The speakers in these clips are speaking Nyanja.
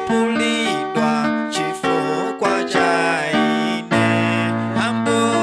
Pulidwa chifukwa cha ine. Ambuye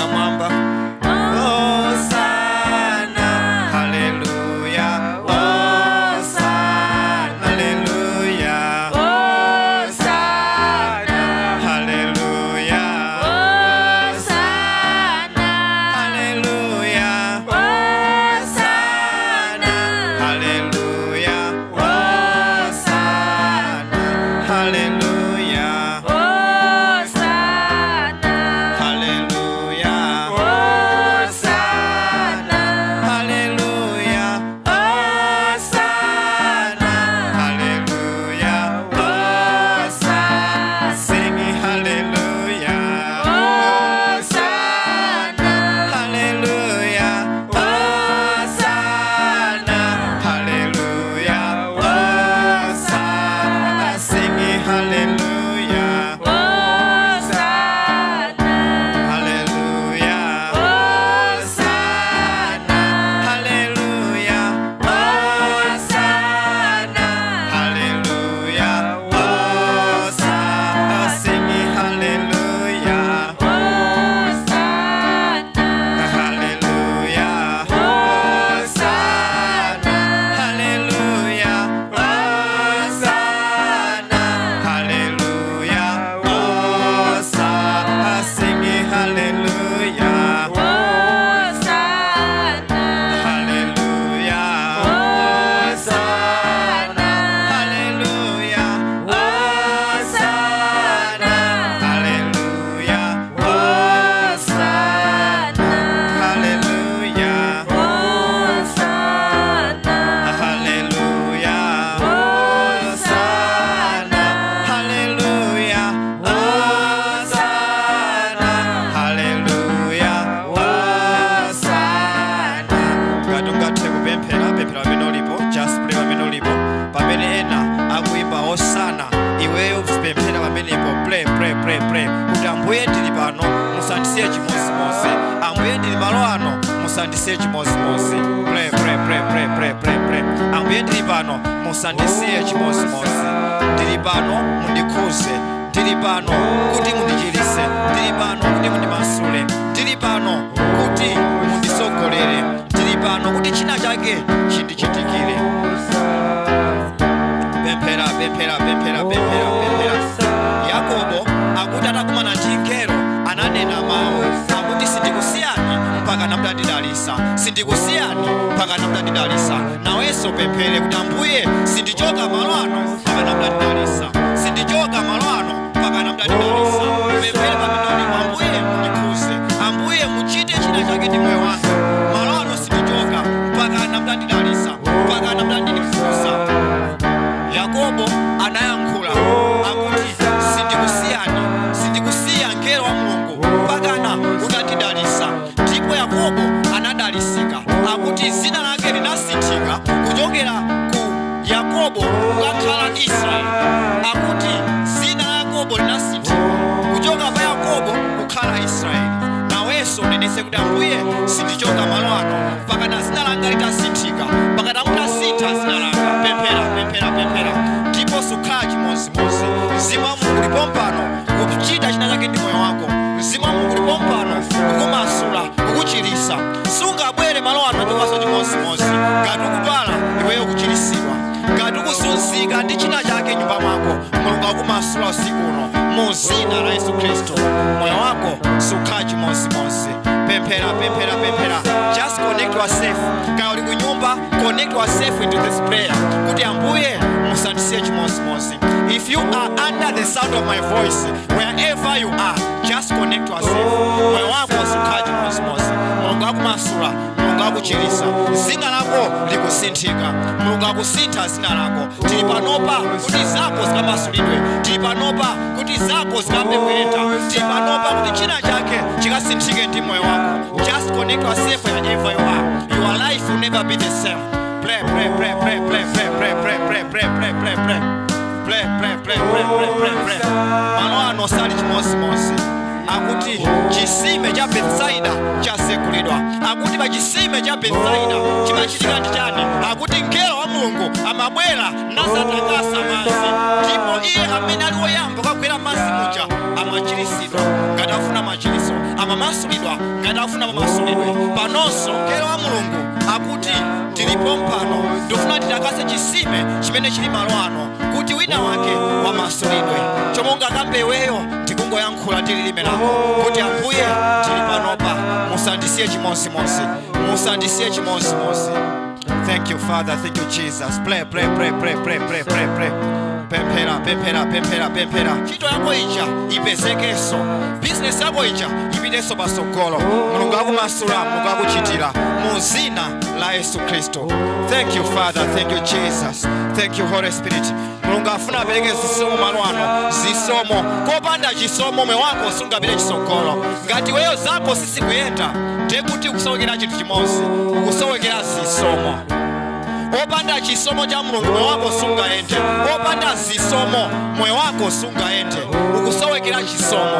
pamwamba. Hosana, haleluya. Hosana, haleluya. Hosana, Haleluya. Hosana, Haleluya. Hosana, Haleluya. Hosana, haleluya. Hosana, Haleluya. Hosana, Haleluya. Hosana, Haleluya. Hosana. Sing it, hallelujah. Hosana, Hallelujah. Hosana. Hallelujah. Hosana. Sing it, hallelujah. Hosana, Hallelujah. Hosana, Hallelujah. Hosana, Hallelujah. Hosana. Sing it, hallelujah. Hosana, Hallelujah. Hosana. Hallelujah. Hosana. Hallelujah. Hosana. Sing it, hallelujah. Hosana, Hallelujah. Hosana, Hallelujah. Hosana. Hallelujah. Hosana. Hallelujah. Hosana, Hallelujah. Hosana. Hallelujah. Hosana. Hallelujah. Hosana. Ngatungate kupemphera pamene ulipo, just pray pamene ulipo. Pamene ena akuimba hosana, iweyo uzipemphera pamenepo, pray. Kuti Ambuye ndili pano, musandisiye chimozimozi. Ambuye ndili malo ano, musandisiye chimozimozi. Pray. Ambuye ndili pano, musandisiye chimozimozi. Ndili pano mundikhuze, ndili pano kuti mundichiritse, ndili pano kuti mundimasule, ndili pano kuti mundisogolere, ndili pano kuti china chake chindichitikire. Pemphera. Yakobo akuti atakumana ndi mngelo ananena mawu akuti sindikusiyani mpaka namudandidalisa, sindikusiyani mpaka namudandidalisa. Nawenso pemphere kuti Ambuye sindichoka malo ano mpaka namudandidalisa, sindichoka malo ano mpaka namudandidalisa. Pemphere pamene uli, Ambuye mundikhuze, Ambuye muchite china chake ndi moyo wanga. Malo ano sindichoka mpaka namudandidalisa, mpaka namudandidalisa. Yakobo anayankhula akuti sindikusiya mngelo wa Mulungu mpaka utandidalisa. Ndipo Yakobo anadalisika akuti zina lake linasinthika kuchokera ku Yakobo kukakhala Israeli. Akuti zina la Yakobo linasinthika kuchoka pa Yakobo kukhala Israeli. Nawenso unenese kuti Ambuye sindichoka malo ano mpaka na zina langa litasinthika, mpaka namutasintha zina langa. Pemphera ndipo sukhala chimozimozi. Mzimu wa Mulungu ulipo mpano kuchita china chake ndi moyo wako. Mzimu wa Mulungu ulipo mpano kukumasula, kukuchiritsa. Sungabwere malo ano ndipaso chimozimozi. Ngati ukudwala iweyo kuchiritsidwa, ngati ukuzunzika ndi china chake nyumba mwako, Mulungu akumasula usiku uno mu dzina la Yesu Kristo. Moyo wako sukhala chimozimozi. Pemphera. Just connect yourself. Kaya uli kunyumba, connect yourself into this prayer. Kuti Ambuye musandisiye chimozimozi. If you are under the sound of my voice, wherever you are, just connect yourself. Moyo wako sukhala chimozimozi. Mulungu akumasula, Mulungu akuchiritsa. Zina lako likusinthika, Mulungu akusintha zina lako. Tili panopa kuti zako zikamasulidwe, tili panopa kuti zako zikambe kuyenda, tili panopa kuti china chake chikasinthike ndi moyo wako. Just connect yourself wherever you are. Your life will never be the same. Pray. Malo ano sali chimozimozi. Akuti chisime cha Betsaida chasekulidwa. Akuti pa chisime cha Betsaida chimachitika ndi chani? Akuti mngelo wa Mulungu amabwera nazatakasa madzi, ndipo iye amene ali woyamba kugwera madzi muja amachiritsidwa. Ngati afuna machiritso amamasulidwa chokumbukiridwa ngati afuna pamasulidwe panonso mngelo wa Mulungu akuti tilipo mpano ndifuna titakase chisime chimene chili malo ano kuti wina wake wamasulidwe chomonga kambeweyo tikungoyankhula tililime lako kuti Ambuye tili panopa musandisiye chimosimosi musandisiye chimosimosi. Thank you Father, thank you Jesus. Pray. Pempera. Chito yako ija ipezekeso, business yako ija ipiteso pasogolo. Mulungu akumasula, Mulungu akuchitira mu zina la Yesu Kristo. Thank you Father, thank you Jesus, thank you Holy Spirit. Mulungu afuna apereke zisomo malo ano, zisomo. Kopanda chisomo moyo wako sungapite chisogolo. Ngati weyo zako sisi kuyenda, ndiye kuti ukusowekera chinthu chimodzi, ukusowekera zisomo. Opanda chisomo cha Mulungu moyo wako sungaende. Opanda zisomo moyo wako sungaende. Ukusowekera chisomo.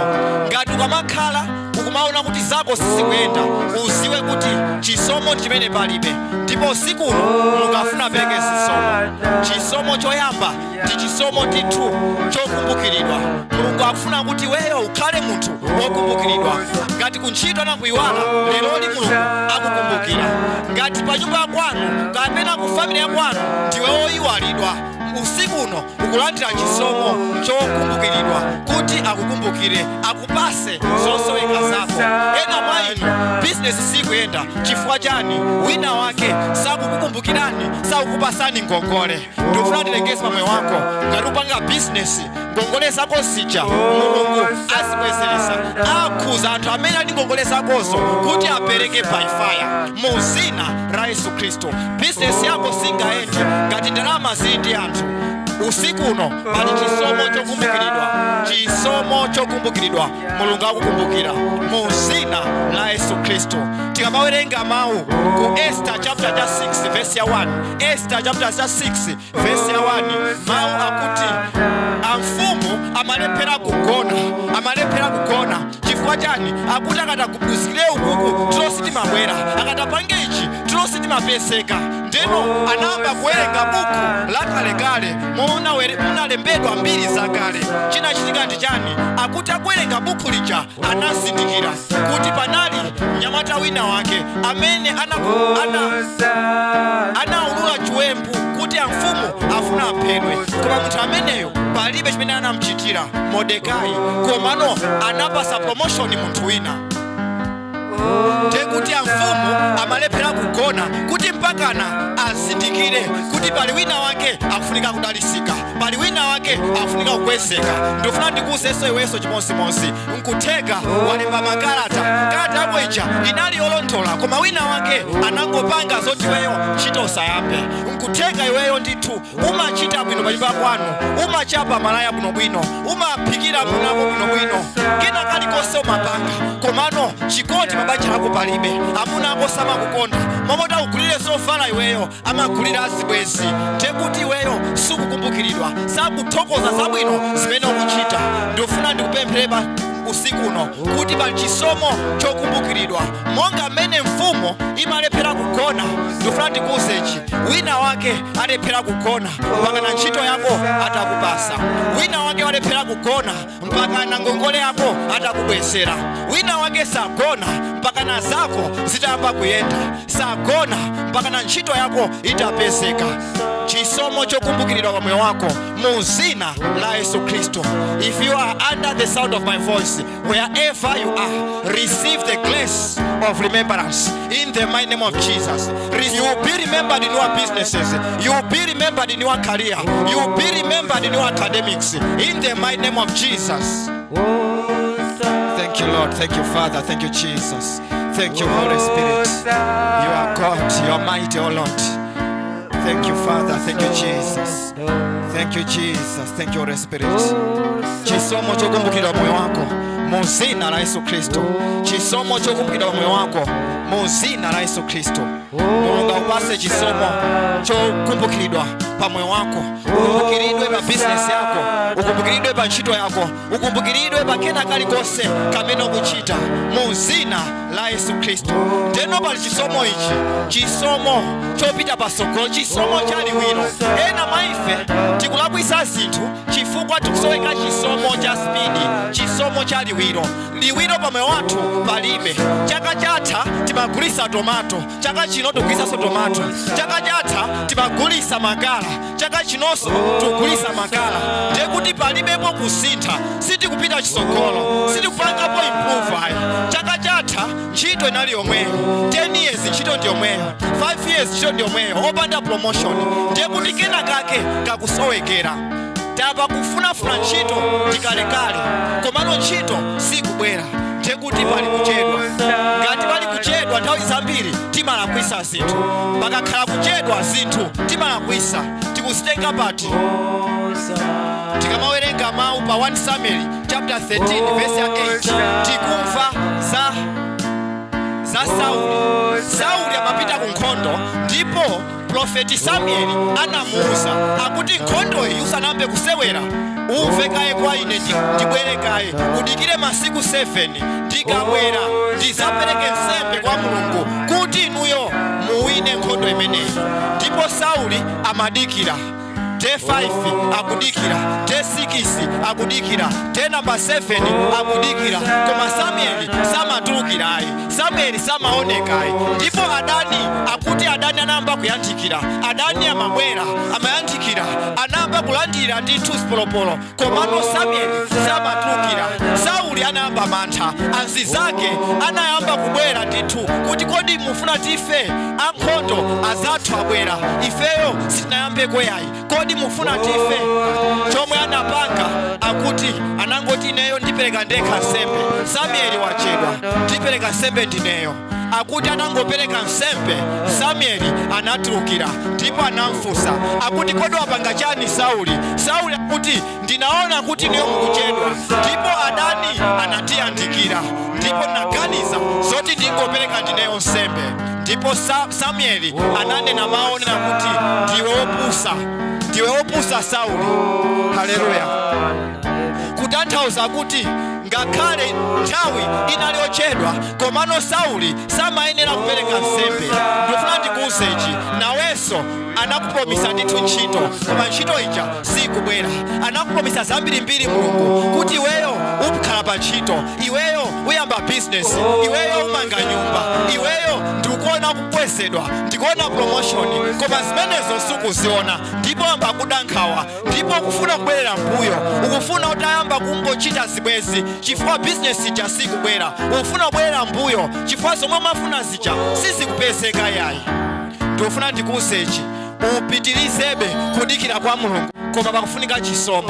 Ngati ukamakhala ukumaona kuti zako sizikuyenda, uziwe kuti chisomo chimene palibe. Ndipo usiku uno Mulungu afuna apereke zisomo. Chisomo choyamba ndi chisomo ndithu chokumbukiridwa. Mulungu akufuna kuti weyo ukhale munthu wokumbukiridwa. Ngati kuntchito anakuyiwala, lero li Mulungu akukumbukira. Ngati pa nyumba kwanu kapena ku family ya kwanu ndiwe woyiwalidwa, usiku uno ukulandira chisomo chokumbukiridwa kuti akukumbukire, akupase zosoweka zako. Ena mwa inu business sikuyenda chifukwa chani? Wina wake sakukukumbukirani, sakukupasani ngongole. Ndofuna tilengeze moyo wako ngati upanga business ngongole zako sija Mulungu azibweseresa, akhuza anthu amene ali ngongole zakozo kuti apereke by fire mu zina la Yesu Kristo. Business yako singaende ngati ndalama zili ndi anthu. Usiku uno pali chisomo chokumbukiridwa, chisomo chokumbukiridwa. Mulungu akukumbukira mu zina la Yesu Kristo. Tikamawerenga mawu ku Esther chapter 6 verse 1, Esther chapter 6 verse 1, mawu akuti amfumu amalephera kugona chifukwa chani? Akuti akatakubuzikire ukuku tulositima bwera, akatapange ichi tulositima peseka. Ndeno anamba kuwerenga buku la kalekale munalembedwa mbiri za kale. Chinachitika ndi chani? Akuti akuwerenga buku lija anazindikira kuti panali mnyamata wina wake amene anaulula chiwembu kuti amfumu afuna aphedwe, koma munthu ameneyo palibe chimene anamuchitira Mordekai, komano anapasa promotion munthu wina. Tekuti amfumu amalephera kugona kuti mpakana azindikire kuti pali wina wake akufunika kudalisika, pali wina wake akufunika kukwezeka. Ndofuna ndikuuzenso iwenso chimosimosi, nkutheka walemba makalata yako ija inali yolondola, koma wina wake anangopanga zoti weyo ntchito usayambe. Nkutheka iweyo ndithu umachita bwino pa nyumba kwanu, umachapa malaya bwinobwino, umaphikira munako bwinobwino, kena kalikonse umapanga, komano chikoti mabacha ako palibe, amuna ako samakukonda. Momota ugulire zovala iweyo amagulira azibwezi. Tekuti iweyo sukukumbukiridwa, sakuthokoza zabwino zimene ukuchita. Ndofuna ndikupemphereba usiku uno kuti pali chisomo chokumbukiridwa. Monga mmene mfumo imalephera kugona, ndofuna ndikuuzechi wina wake alephera kugona mpaka na ntchito yako atakupasa. Wina wake walephera kugona mpaka na ngongole yako atakubwesera. Wina wake sagona mpaka na zako zitayamba kuyenda, sagona mpaka na ntchito yako itapezeka. Chisomo chokumbukiridwa kwa moyo wako mu zina la Yesu Kristo. If you are under the sound of my voice, wherever you are, receive the grace of remembrance in the mighty name of Jesus. You will be remembered in your businesses, you will be remembered in your career, you will be remembered in your academics in the mighty name of Jesus. Thank you Lord, thank you Father, thank you Jesus, thank you Holy Spirit. You are God, you are mighty, oh Lord. Thank you Father, thank you Jesus, thank you Jesus, thank you Holy Spirit. Chisomo chokumbukira moyo wako mu zina la Yesu Kristo. Chisomo chokumbukira moyo wako mu zina la Yesu Kristo. Mulungu upase chisomo chokumbukiridwa pa moyo wako, ukumbukiridwe pa business yako, ukumbukiridwe pa ntchito yako, ukumbukiridwe pa kena kalikonse kamene ukuchita mu dzina la Yesu Kristo. Ndeno pali chisomo ichi, chisomo chopita pasogolo, chisomo cha liwiro. Ena maife tikulakwisa zinthu chifukwa tikusoweka chisomo cha spidi, chisomo cha liwiro. Liwiro pa moyo wathu palibe. Chaka chatha timagulisa tomato, chaka chino tikugulisa tomato. Chaka chatha timagulisa makala, chaka chinonso tikugulisa makala. Ndekuti palibepo kusintha, sitikupita chisogolo, sitikupangapo improve. Chaka chatha ntchito inali yomweyo, 10 years ntchito ndi yomweyo, 5 years ntchito ndi yomweyo, opanda promotion. Ndekuti kena kake kakusowekera. Taba kufunafuna ntchito tikalekale, komano ntchito sikubwera. Ndekuti pali kuchedwa. Ngati pali kuchedwa nthawi zambiri timalakwisa zinthu. Pakakhala kuchedwa zinthu timalakwisa. Tikusitenga pati. Tikamawerenga mawu pa 1 Samuel chapter 13 verse 8 tikumva za Sauli amapita ku nkhondo, ndipo Profeti Samuel anamuuza akuti nkhondo iyi usanambe kusewera, umve kaye kwa ine ndibwere kaye, udikire masiku 7 ndikabwera ndizapereke nsembe kwa Mulungu kuti inuyo muwine nkhondo imeneyi. Ndipo Sauli amadikira. Day 5 akudikira, day 6 akudikira, day number 7 akudikira, koma Samuel samatulukirayi, Samuel samaonekayi. Ndipo adani anamba kuyandikira, adani amabwera amayandikira, anamba kulandira ndithu spolopolo, komano Samuel samatulukira. Sauli anayamba mantha, anzake anayamba kubwera ndithu kuti kodi mufuna tife ankhondo azathu abwera, ifeyo sitinayambeko yayi, kodi mufuna tife? Chomwe anapanga akuti anangoti ineyo ndipereka ndekha nsembe. Samuel wachedwa, ndipereka nsembe ndineyo. Akuti anangopereka nsembe, Samuel anatulukira, ndipo anamfusa akuti kodi wapanga chani Sauli? Sauli akuti ndinaona kuti niyo mukuchedwa, ndipo adani anatiyandikira, ndipo naganiza zoti ndingopereka ndineyo nsembe. Ndipo Samuel ananena maonena kuti ndiwe opusa Sauli. Haleluya. Kutanthauza kuti ngakhale nthawi inali yochedwa, komano Sauli samayenera kupereka nsembe. Ndifuna ndikuuze ichi, nawenso anakupromisa ndithu ntchito, koma ntchito ija sikubwera. Anakupromisa zambirimbiri Mulungu kuti iweyo ukhala pa ntchito, iweyo uyamba business, iweyo umanga nyumba, iweyo ndikuona kukwezedwa, ndikuona promotion, koma zimenezo sikuziona. Ndipo amba kudankhawa, ndipo kufuna kubwerera mbuyo, ukufuna utayamba kungochita zibwezi chifukwa business ija sikubwera, ufuna kubwerera mbuyo chifukwa zomwe mafuna zija sizikupezeka yayi. Ndofuna ndikuuze ichi, upitirizebe kudikira kwa Mulungu, koma pakufunika chisomo.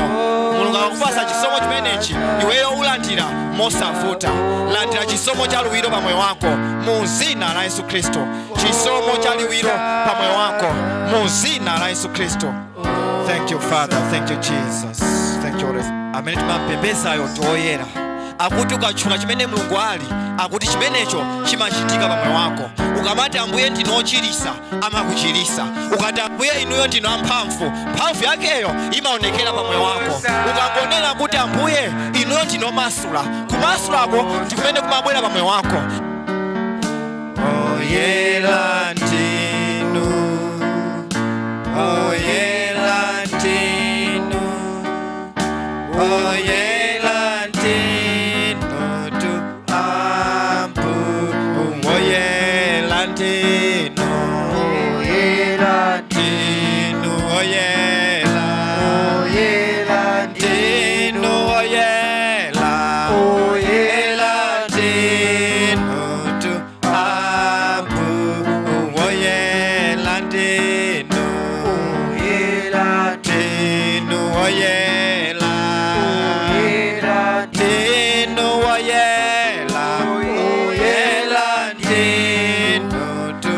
Mulungu akakupasa chisomo chimenechi, iweyo ulandira mosavuta. Landira chisomo cha liwiro pa moyo wako mu dzina la Yesu Kristo. Chisomo cha liwiro pa moyo wako mu dzina la Yesu Kristo. Thank you Father, thank you Jesus, thank you Lord. Amene timapembezayo toyera akuti ukatchula chimene Mulungu ali, akuti chimenecho chimachitika pa moyo wako. Ukamati Ambuye ndinochirisa, amakuchirisa. Ukati Ambuye inuyo ndino amphamvu, mphamvu yakeyo imaonekera pa moyo wako. Ukangonena kuti Ambuye inuyo ndino masula, kumasulako ndikumene kumabwera pa moyo wako. Oyera ndinu, oyera ndinu, oyera ndinu tu ambu, oyera ndinu, oyera ndinu, oyera, oyera ndinu, oyera, oyera ndinu tu ambu, oyera ndinu, oyera ndinu, oyera, oyera ndinu, oyera, oyera ndinu tu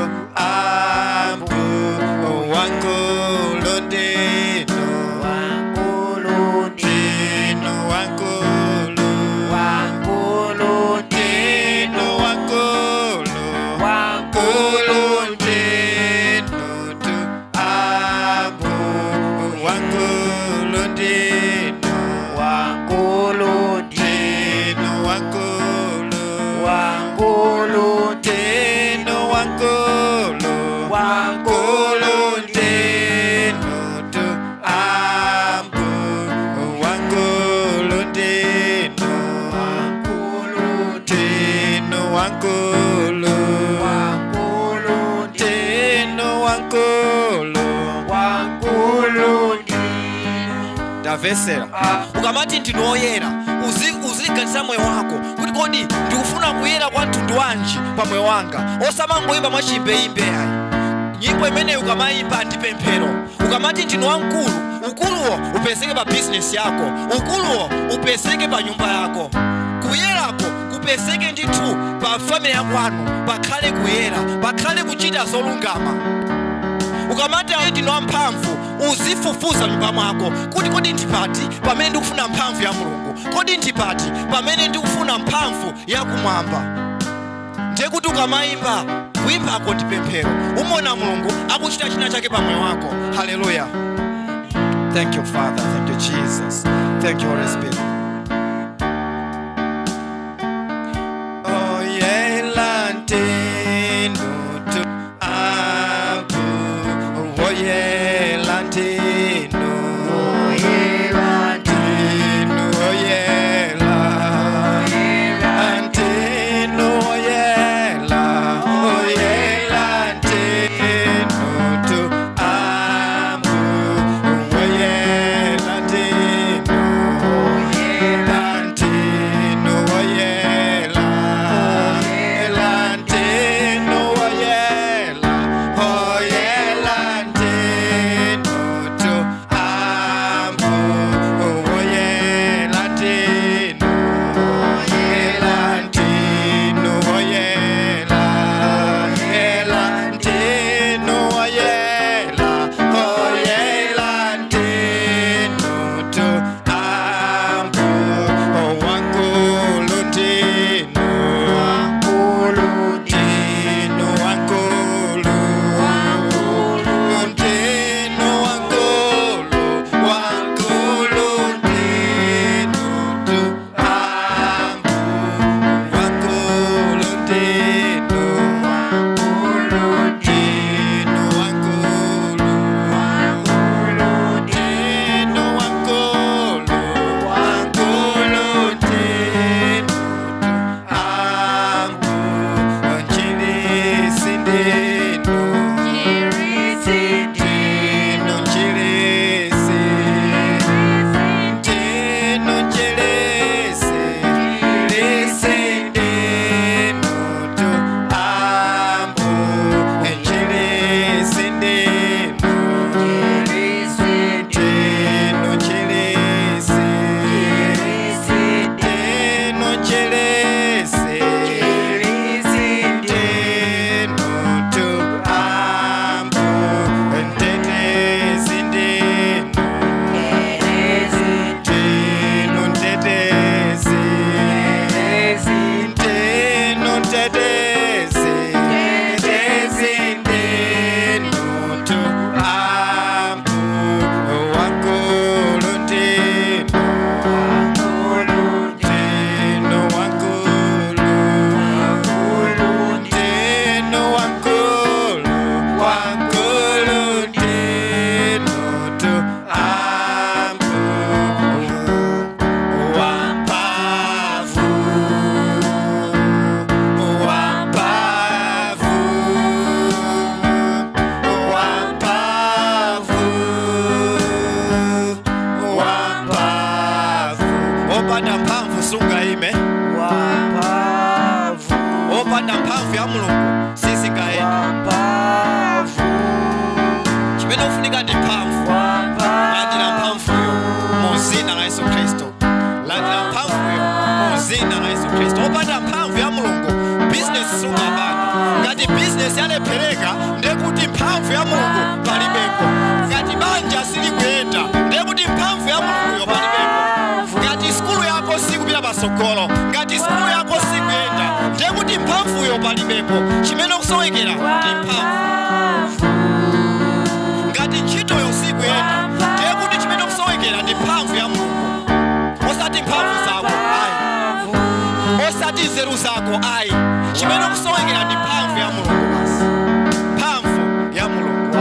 Teno wankulu, wankulu teno tu ambu, wankulu teno, wankulu teno wankulu, wankulu teno wankulu, wankulu teno. Tavesera. Ukamati ndinoyera, uziganisa moyo wako kuti kodi ndikufuna kuyera kwa mtundu wanji pa moyo wanga, osamangoyimba mwachimbeimbe ayi. Nyimbo imene ukamayimba ndi pemphero. Ukamati ndinu wankulu, ukuluwo upezeke pa business yako, ukuluwo upezeke pa nyumba yako, kuyerako kupezeke ndithu pa family ya kwanu, pakhale kuyera, pakhale kuchita zolungama. Ukamati ndinu wamphamvu, uzifufuza nyumba mwako kuti kodi ndipati pamene ndikufuna mphamvu ya Mulungu, kodi ndipati pamene ndikufuna mphamvu ya kumwamba. Ndiye kuti ukamayimba kuyimbako ndi pemphero, umona Mulungu akuchita china chake pa moyo wako. Hallelujah. Thank you, Father. Thank you, Jesus. Thank you, Holy Spirit. Oh yeah, lantino tu abu. Oh yeah, lantino. Oh yeah, lantino. Oh yeah, lantino. Oh yeah, oh yeah, lantino tu abu. Oh yeah, lantino. Oh yeah, lantino. Oh yeah, lantino. Oh yeah, oh yeah, lantino tu abu. Oh yeah, lantino. Oh yeah, lantino. Oh yeah, lantino. Oh yeah, oh yeah, lantino tu abu. Oh wankulu tino, wankulu tino, wankulu, wankulu tino, wankulu, wankulu tino tu abu. Wankulu tino, wankulu tino, wankulu, wankulu tino, wankulu, wankulu tino tu abu. Chilisi ndino, chilisi ndino, chilisi ndino, chilisi ndino tu abu. Chilisi ndino, chilisi ndino, chilisi ndino, chilisi ndino tu abu. Tetesi ndino, ndino, tetesi ndino, tetesi ndino tu abu. Wankulu ndino, wankulu ndino, wankulu, wankulu ndino, wankulu, wankulu ndino tu abu. Wampavu, wampavu, wampavu, wampavu. Opanda mphamvu sungaime, wampavu. Opanda mphamvu ya Mulungu sizingaime. Chimene ufunika ndi mphamvu. Landira mphamvuyo mu dzina la Yesu Kristo. Landira mphamvuyo mu dzina la Yesu Kristo. Opanda mphamvu ya Mulungu business sungapanga. Ngati business yalephereka ndiye kuti mphamvu ya Mulungu palibepo. Ngati banja silikuyenda ndiye kuti mphamvu ya Mulungu palibepo. Ngati skulu yako sikupita pasogolo, ngati skulu yako sikuyenda ndiye kuti mphamvuyo palibepo. Chimene kusowekera ndi mphamvu. Ngati ntchitoyo sikuyenda ndiye kuti chimene kusowekera ndi mphamvu ya Mulungu, osati mphamvu zako. Ayi, osati ndi nzeru zako ayi. Chimene kusowekera ndi mphamvu ya Mulungu basi. Mphamvu ya Mulungu.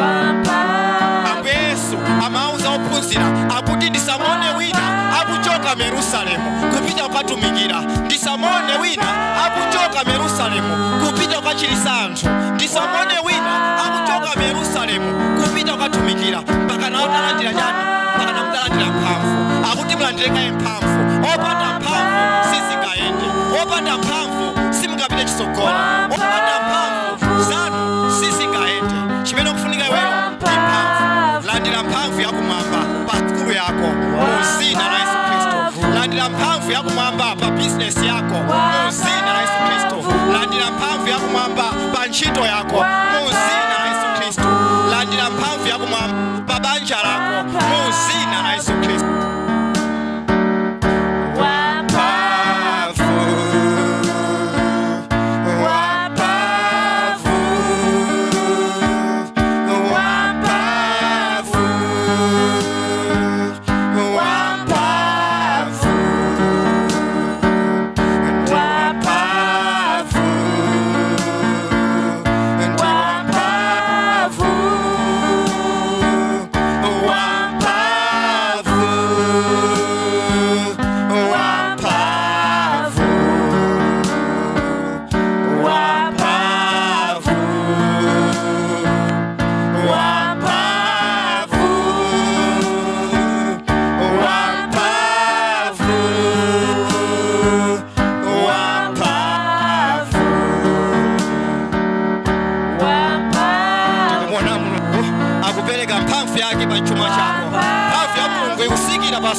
Ambuye Yesu amauza ophunzira akuti ndisamone wina akuchoka mu Yerusalemu kupita kukatumikira. Ndisamone wina akuchoka mu Yerusalemu kupita kukachiritsa anthu. Ndisamone wina akuchoka mu Yerusalemu kupita kukatumikira. Mpaka nawo talandira chani? Mpaka nawo talandira mphamvu. Akuti mulandirekaye mphamvu. Opanda mphamvu sizingayende. Opanda mphamvu simungapite chitsogolo. Opanda mphamvu zanu sizingayende. Chimene kufunika iweyo ndi mphamvu. Landira mphamvu yakumwamba pa skulu yako mu dzina la Yesu Kristo. Landira mphamvu yakumwamba pa business yako mu dzina la Yesu Kristo. Landira mphamvu yakumwamba pa ntchito yako mu dzina la Yesu Kristo. Landira mphamvu yakumwamba pa banja lako mu dzina la Yesu Kristo.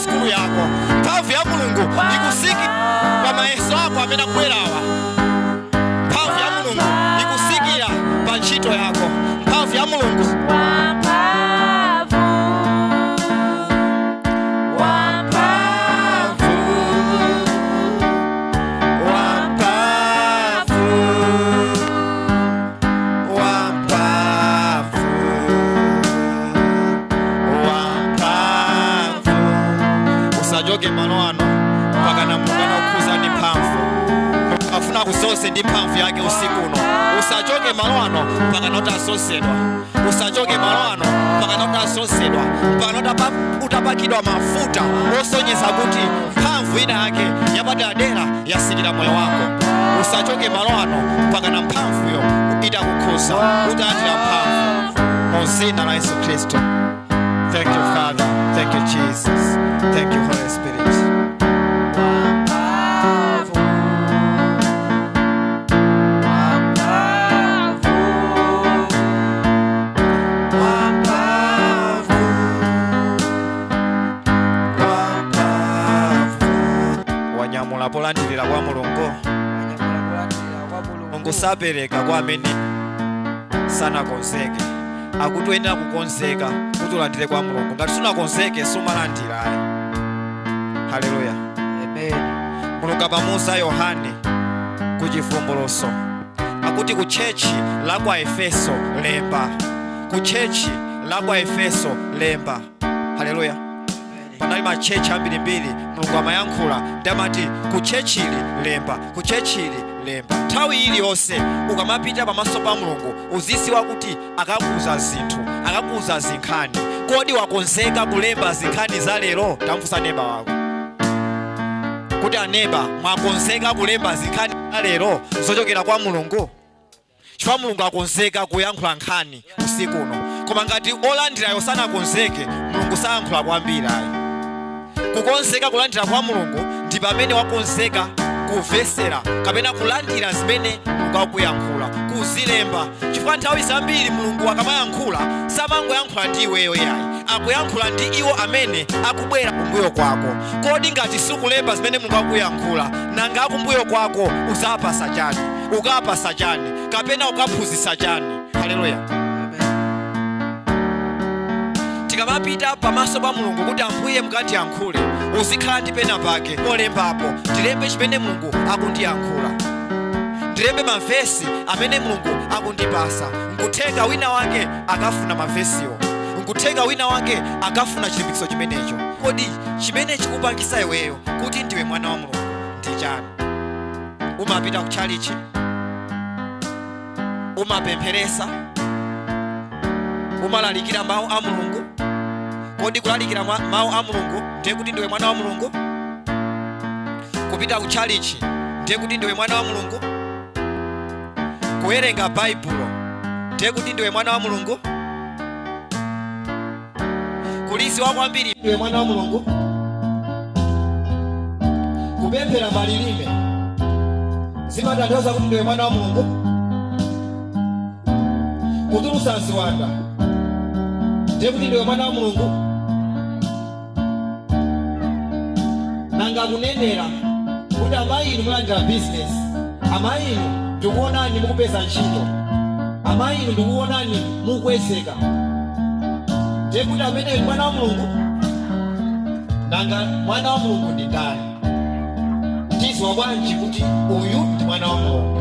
Skulu yako mphamvu ya Mulungu ikusikira pa mayeso ako amene akubwerawa. Mphamvu ya Mulungu ikusikira pa ntchito yako. Mphamvu ya Mulungu usajoge malo ano mpaka na Mulungu anakuza ndi mphamvu. Afuna kuzonse ndi mphamvu yake usiku uno. Usajoge malo ano mpaka na utasosedwa. Usajoge malo ano mpaka na utasosedwa. Mpaka na utapakidwa mafuta osonyeza kuti mphamvu ina yake yapadera yasilira moyo wako. Usajoge malo ano mpaka na mphamvuyo itakukhuza utalandira mphamvu mu dzina la Yesu Kristo. Thank you, Father. Thank you, Jesus. Thank you, Holy Spirit. Wanyamula polandilira kwa Mulungu. Mulungu sapereka kwa amene sanakonzeke. Akutoyenera kukonzeka kuti ulandire kwa Mulungu. Ngati sunakonzeke sumalandira. Haleluya. Amen. Mulungu apamuza Yohane ku chivumbulutso akuti ku chechi la kwa Efeso lemba. Ku chechi la kwa Efeso lemba. Haleluya. Panali machechi ambirimbiri Mulungu amayankhula ndamati ku chechili lemba. Ku chechili lemba. Nthawi iliyonse ukamapita pamaso pa Mulungu uzidziwa kuti akakuza zinthu, akakuza zinkhani. Kodi wakonzeka kulemba zinkhani za lero? Tamfunsa neba wako kuti aneba mwakonzeka kulemba zinkhani za lero zochokera kwa Mulungu? Chifukwa Mulungu akonzeka kuyankhula nkhani usiku uno. Koma ngati olandirayo sanakonzeke Mulungu sayankhula kwambiri ayi. Kukonzeka kulandira kwa Mulungu ndi pamene wakonzeka kuvesera kapena kulandira zimene Mulungu akuyankhula, kuzilemba. Chifukwa nthawi zambiri Mulungu akamayankhula samangoyankhula ndi iweyo yayi, akuyankhula ndi iwo amene akubwera kumbuyo kwako. Kodi ngati sukulemba zimene Mulungu akuyankhula, nanga akumbuyo kwako uzapasa chani? Ukapasa chani? Kapena ukaphunzitsa chani? Haleluya. Tikamapita pamaso pa Mulungu kuti Ambuye mukatiyankhule, uzikhala ndi pena pake olembapo. Tilembe chimene Mulungu akundiyankhula. Ndilembe mavesi amene Mulungu akundipasa. Nkuthenga wina wake akafuna mavesiyo. Nkuthenga wina wake akafuna chilimbikitso chimenecho. Kodi chimene chikupangisa iweyo kuti ndiwe mwana wa Mulungu ndi chani? umapita ku chalichi, umapempheresa, umalalikira mawu a Mulungu. Kodi kulalikira mawu a Mulungu ndiye kuti ndiwe mwana wa Mulungu? Kupita ku chalichi ndiye kuti ndiwe mwana wa Mulungu? Kuwerenga Baibulo ndiye kuti ndiwe mwana wa Mulungu? Kuliziwa kwambiri ndiwe mwana wa Mulungu? Kupemphera malilime zimatanthauza kuti ndiwe mwana wa Mulungu? Kutulusa ziwanda ndiye kuti ndiwe mwana wa Mulungu? Nanga kunenera kuti amayi inu mulandira business, amayi inu ndikuonani mukupeza ntchito, amayi inu ndikuonani mukwezeka, ndiye kuti amene ali mwana wa Mulungu? Nanga mwana wa Mulungu ndi ndani? Tizwa bwanji kuti uyu ndi mwana wa Mulungu?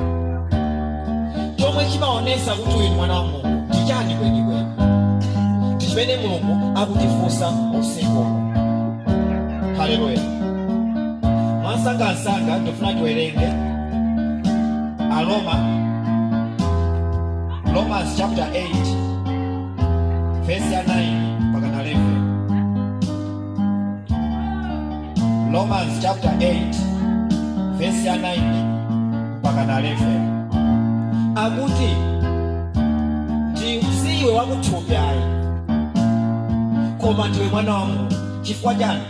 Chomwe chimaonesa kuti uyu ndi mwana wa Mulungu ndi chani kwenikweni? Ndi chimene Mulungu akutifunsa usiku. Haleluya. Mwasangasanga ndifuna tiwerenge Romans chapter 8 verse ya 9 mpaka 11. Romans chapter 8 verse ya 9 mpaka 11. Akuti ndiwe wakuthupi ayi, koma ndiwe mwana wa Mulungu. Chifukwa chani?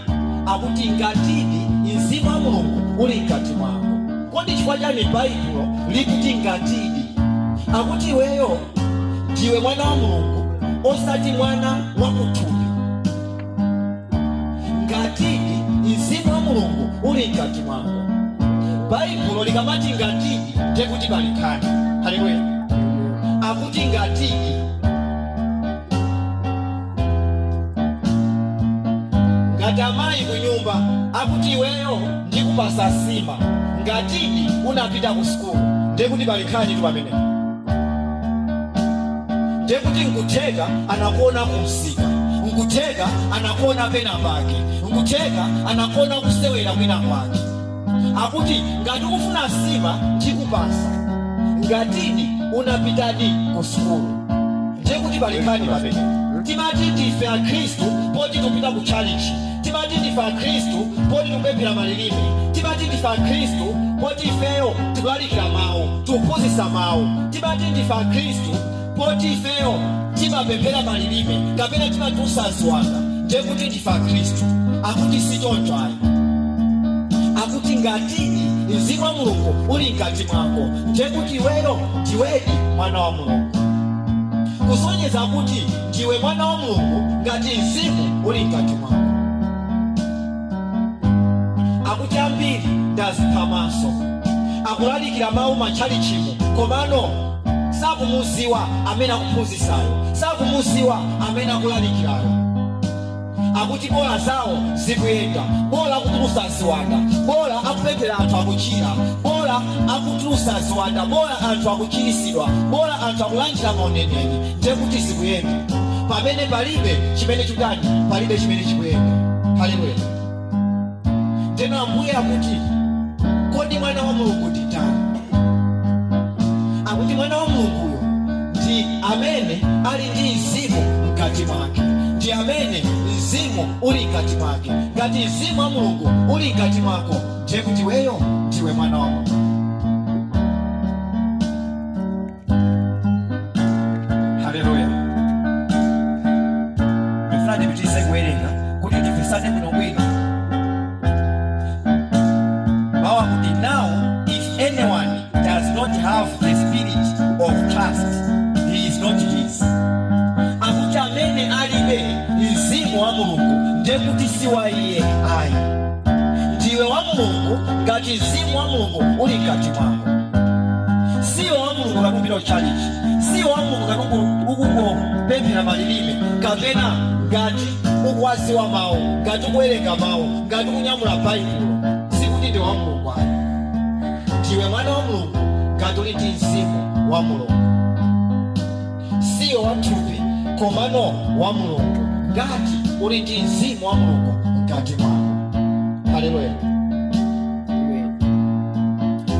Akuti ngatidi Mzimu wa Mulungu uli mkati mwako. Kodi chifukwa chani Baibulo likuti ngatidi? Akuti iweyo ndiwe mwana wa Mulungu, osati mwana wa kuthupi. Ngatidi Mzimu wa Mulungu uli mkati mwako. Baibulo likamati ngatidi ndiye kuti balikani. Haleluya. Akuti ngatidi ngati amayi kunyumba, akuti iweyo ndikupasa sima, ngatidi unapita ku skulu, ndiye kuti balikani tu pamene. Ndiye kuti nkutheka anakuona kumsika, nkutheka anakuona pena pake, nkutheka anakuona kusewera kwina kwake. Akuti ngati ukufuna sima ndikupasa, ngatidi unapitadi ku skulu, ndiye kuti balikani pamene. Timati ndife a Kristu poti tupita ku chalichi, timati ndife a Kristu poti tupemphera malilime, timati ndife a Kristu poti ifeyo tikulalikira mawu, tuphunzitsa mawu, timati ndife a Kristu poti ifeyo timapemphera malilime kapena timatulusa ziwanda, ndiye kuti ndife a Kristu. Akuti si choncho ayi. Akuti ngatidi Mzimu wa Mulungu uli mkati mwako, ndiye kuti iweyo ndiwedi mwana wa Mulungu. Kusonyeza kuti ndiwe mwana wa Mulungu ngati Mzimu uli mkati mwako. Akuti ambiri ndazipamaso akulalikira mawu machalichimo, komano sakumuziwa amene akuphunzitsayo, sakumuziwa amene akulalikirayo. Akuti bola zawo zikuyenda, bola akutulusa ziwanda, bola akupemphera anthu akuchira, bola akutulusa ziwanda, bola anthu akuchirisidwa, bola anthu akulandira mauneneri, ndiye kuti zikuyenda. Pamene palibe chimene chikudani, palibe chimene chikuyenda. Haleluya. Tena Ambuye akuti kodi mwana wa Mulungu ndi ndani? Akuti mwana wa Mulunguyo ndi amene ali ndi Mzimu mkati mwake, ndi amene Mzimu uli mkati mwake. Ngati Mzimu wa Mulungu uli mkati mwako, ndiye kuti weyo ndiwe mwana wa Mulungu. Haleluya. Mfradi bitise kuwerenga kuti ndifesane kuno bwino. Mawu akuti now if anyone does not have the spirit of Christ, he is not his. Akuti amene alibe Mzimu wa Mulungu ndiye kuti si wa iye ayi. Ndiwe wa Mulungu ngati Mzimu wa Mulungu uli mkati mwako. Si wa Mulungu ngati challenge, si wa Mulungu ngati ukupemphera malilime, kapena ngati ukwaziwa mawu, ngati ukuwerenga mawu, ngati kunyamula Baibulo. Sikuti ndi wa Mulungu ayi. Ndiwe mwana wa Mulungu ngati uli ndi Mzimu wa Mulungu. Siyo wa thupi, komano wa Mulungu ngati uli ndi Mzimu wa Mulungu mkati mwako. Haleluya.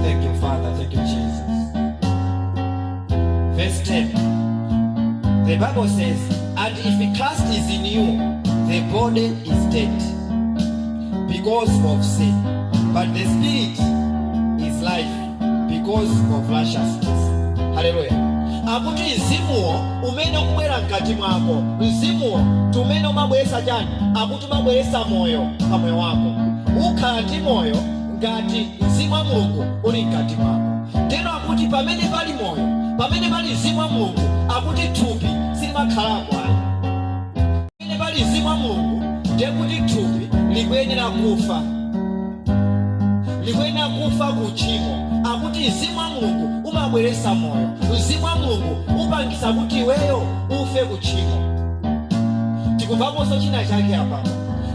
Thank you, Father. verse 10. The Bible says, and if Christ is in you, the body is dead because of sin, but the spirit is life because of righteousness. Hallelujah. Akuti mzimuwo umene kubwera mkati mwako, mzimuwo tumene umabweretsa chani, akuti umabweretsa moyo pa moyo wako. Ukhala ndi moyo ngati mzimu wa Mulungu uli mkati mwako. Teno akuti pamene pali moyo, pamene pali mzimu wa Mulungu, akuti thupi silimakhalapo ayi. Pamene pali mzimu wa Mulungu, ndiye kuti thupi likuyenera kufa. Likuyenera kufa ku tchimo. Akuti mzimu wa Mulungu umabweretsa moyo. Mzimu wa Mulungu upangisa kuti iweyo ufe ku tchimo. Tikumvaponso china chake apa.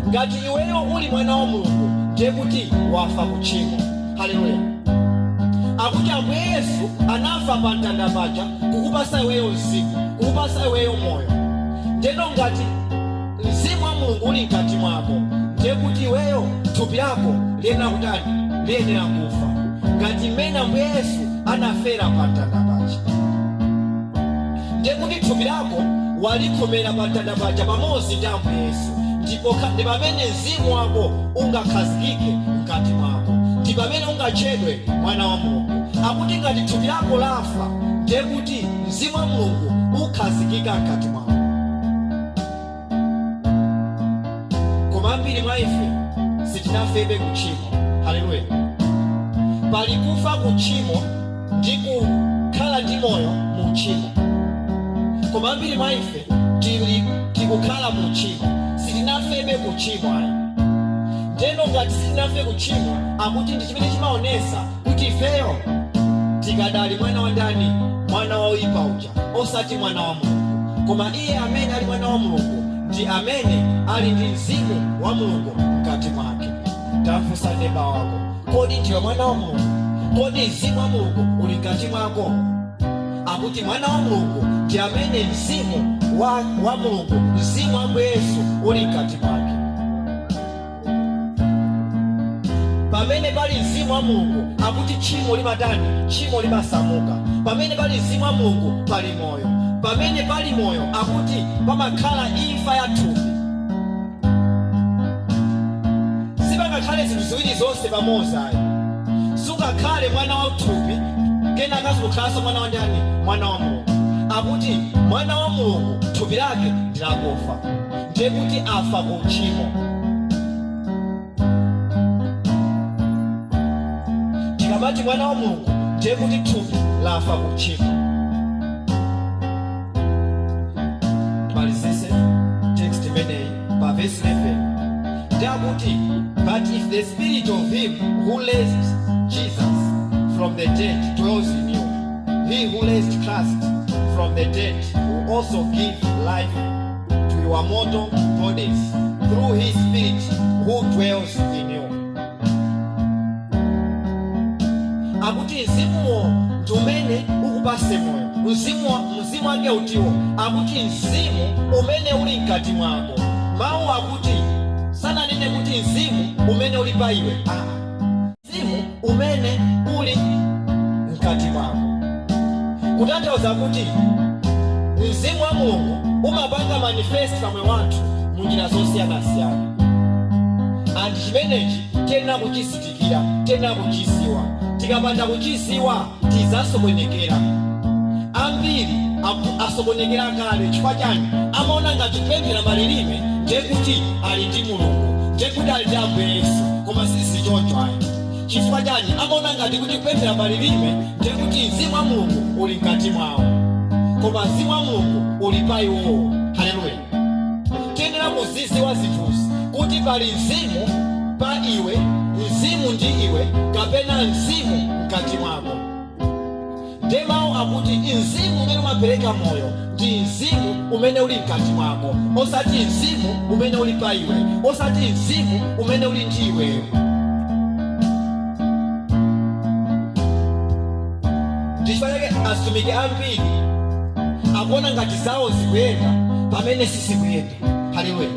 Ngati iweyo uli mwana wa Mulungu, ndiye kuti wafa ku tchimo. Haleluya. Akuti Ambuye Yesu anafa pa mtanda paja kukupasa iweyo mzimu, kukupasa iweyo moyo. Ndeno ngati mzimu wa Mulungu uli mkati mwako, ndiye kuti iweyo thupi lako liyenera kutani? Liyenera kufa. Ngati mmene Ambuye Yesu anafera pa mtanda paja, ndiye kuti thupi lako walikhomera pa mtanda paja pamodzi ndi Ambuye Yesu. Ndipo ndi pamene mzimu wako ungakhazikike mkati mwako, ndi pamene ungatchedwe mwana wa Mulungu. Akuti ngati thupi lako lafa, ndiye kuti mzimu wa Mulungu ukhazikika mkati mwako. Koma ambiri mwa ife sitinafebe ku tchimo. Haleluya. Pali kufa ku tchimo ndi kukhala ndi moyo mu tchimo. Koma ambiri mwa ife tikukhala mu tchimo, sitinafebe ku tchimo ayi. Ndeno ngati sitinafe ku tchimo, akuti ndi chimene chimaonesa kuti ifeyo tikadali mwana wa ndani? Mwana wa oyipa uja, osati mwana wa Mulungu. Koma iye amene ali mwana wa Mulungu ndi amene ali ndi mzimu wa Mulungu mkati mwake. Tafunsa neighbor wako, kodi ndiwe mwana wa Mulungu? Kodi mzimu wa Mulungu uli mkati mwako? Akuti mwana wa Mulungu ndi amene mzimu wa Mulungu, mzimu wa Yesu uli mkati mwake. Pamene pali mzimu wa Mulungu, akuti tchimo limatani? Tchimo limasamuka. Pamene pali mzimu wa Mulungu pali moyo. Pamene pali moyo, akuti pamakhala imfa ya thupi. Sipangakhale zinthu ziwiri zonse pamodzi ayi. Sungakhale mwana wa thupi kenaka sukhalanso mwana wa ndani? Mwana wa Mulungu. Akuti mwana wa Mulungu thupi lake ndilakufa, ndiye kuti afa ku tchimo. Tikamati mwana wa Mulungu, ndiye kuti thupi lafa ku tchimo. Timalizise text imeneyi pa verse 11. Ndakuti, but if the spirit of him who raised Jesus from the dead dwells in you, he who raised Christ from the dead will also give life to your mortal bodies through his spirit who dwells in you. Akuti mzimuwo ndumene ukupase moyo. Mzimu wake utiwo. Akuti mzimu umene uli mkati mwako. Mawu akuti sananene kuti mzimu umene uli pa iwe. Mzimu umene uli mkati mwako. Kutanthauza kuti mzimu wa Mulungu umapanga manifest pamwe wanthu mu njira zosiyanasiyana. And chimenechi tiyenera kuchisitikira, tiyenera kuchisiwa. Tikapanda kuchisiwa tizasokonekera. Ambiri asokonekera kale. Chifukwa chani? Amaona ngati kupemphera malilime ndiye kuti ali ndi Mulungu, ndiye kuti ali ndi Ambuye Yesu. Koma sisi choncho ayi. Chifukwa chani? Amaona ngati kuti kupemphera malilime ndiye kuti mzimu wa Mulungu uli mkati mwawo, koma mzimu wa Mulungu uli pa iwowo. Haleluya. Tiyenera kuziziwa zinthuzi kuti pali mzimu pa iwe, mzimu ndi iwe, kapena mzimu mkati mwako. Ndiye mawu akuti mzimu umene umapereka moyo ndi mzimu umene uli mkati mwako, osati mzimu umene uli pa iwe, osati mzimu umene uli ndi iweyo. Ndichifanyake atumiki ambiri akuona ngati zawo zikuyenda pamene sizikuyenda. Haleluya.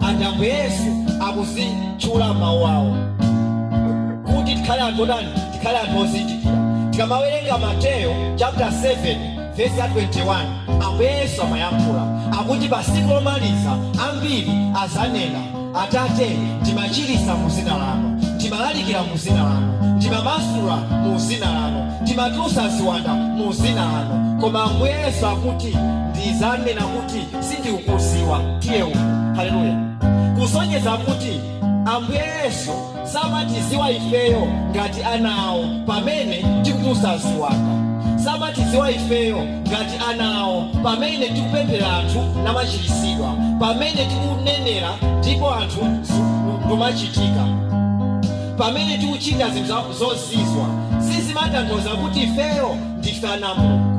And Ambuye Yesu akuzitchula mawu awo kuti tikhale anthu odani? Tikhale anthu ozindikira. tikamawerenga Mateyo chapter 7 verse 21, Ambuye Yesu amayankhula akuti pa tsiku lomaliza ambiri azanena, Atate, timachirisa mu dzina lanu, timalalikira mu dzina lanu, timamasula mu dzina lanu, timatulutsa ziwanda mu dzina lanu. Koma Ambuye Yesu akuti ndizanena kuti sindikukudziwa, tiye uku. Haleluya. Kusonyeza kuti Ambuye Yesu samatidziwa ifeyo ngati anawo pamene tikutulutsa ziwanda, samatidziwa ifeyo ngati anawo pamene tikupemphera anthu namachiritsidwa, pamene tikunenera ndipo anthu ndomachitika, pamene tikuchita zinthu zozizwa. Sizimatanthauza kuti ifeyo ndife ana Mulungu.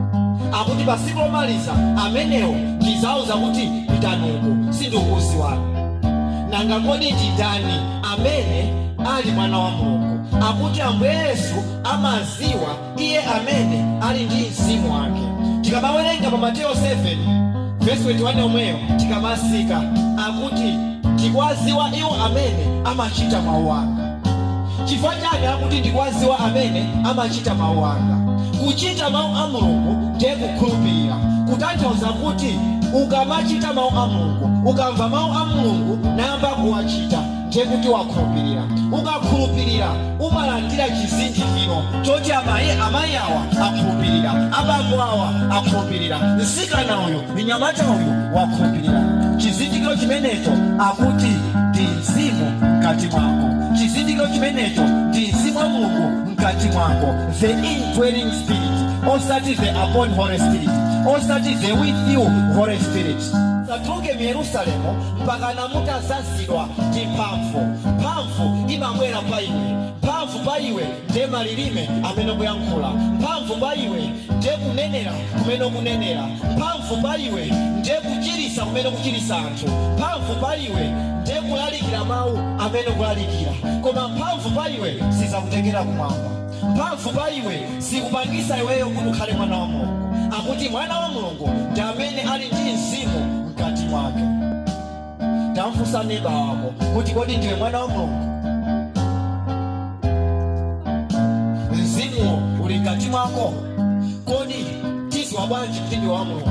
Akuti pa tsiku lomaliza amenewo ndizauza kuti pitani uku, sindikukudziwani. Nanga kodi nditani amene ali mwana wa Mulungu? Akuti Ambuye Yesu amaziwa iye amene ali ndi mzimu wake. Tikamawerenga pa Mateyo 7 verse 21 omweyo tikamasika, akuti ndikwaziwa iwo amene amachita mawu anga. Chifukwa chani akuti ndikwaziwa amene amachita mawu anga? Kuchita mawu a Mulungu ndiye kukhulupirira. Kutanthauza kuti ukamachita mawu a Mulungu, ukamva mawu a Mulungu nayamba kuwachita, ndiye kuti wakhulupirira. Ukakhulupirira umalandira chizindikiro choti amayi awa akhulupirira, abambo awa akhulupirira, mtsikana uyu, mnyamata uyu wakhulupirira. Chizindikiro chimenecho akuti ndi mzimu mkati mwako. Chizindikiro chimenecho ndi mzimu wa Mulungu mkati mwako, the indwelling spirit, osati the upon Holy Spirit, osati the with you Holy Spirit. Satuluke mu Yerusalemu mpaka namutazazidwa ndi mphamvu imabwera pa iwe. Mphamvu pa iwe ndiye malilime amene kuyankhula, mphamvu pa iwe ndiye kunenera kumene kunenera, mphamvu pa iwe ndiye kuchirisa kumene kuchirisa anthu, mphamvu pa iwe ndiye kulalikira mawu amene kulalikira. Koma mphamvu pa iwe sizakutengera kumwamba, mphamvu pa iwe sikupangisa iweyo kuti ukhale mwana wa Mulungu. Akuti mwana wa Mulungu ndi amene ali ndi mzimu mkati mwake. Tamfunsa neighbor wako kuti kodi ndiwe mwana wa Mulungu? Mzimu uli mkati mwako? Kodi tiziwa bwanji kuti ndiwe wa Mulungu?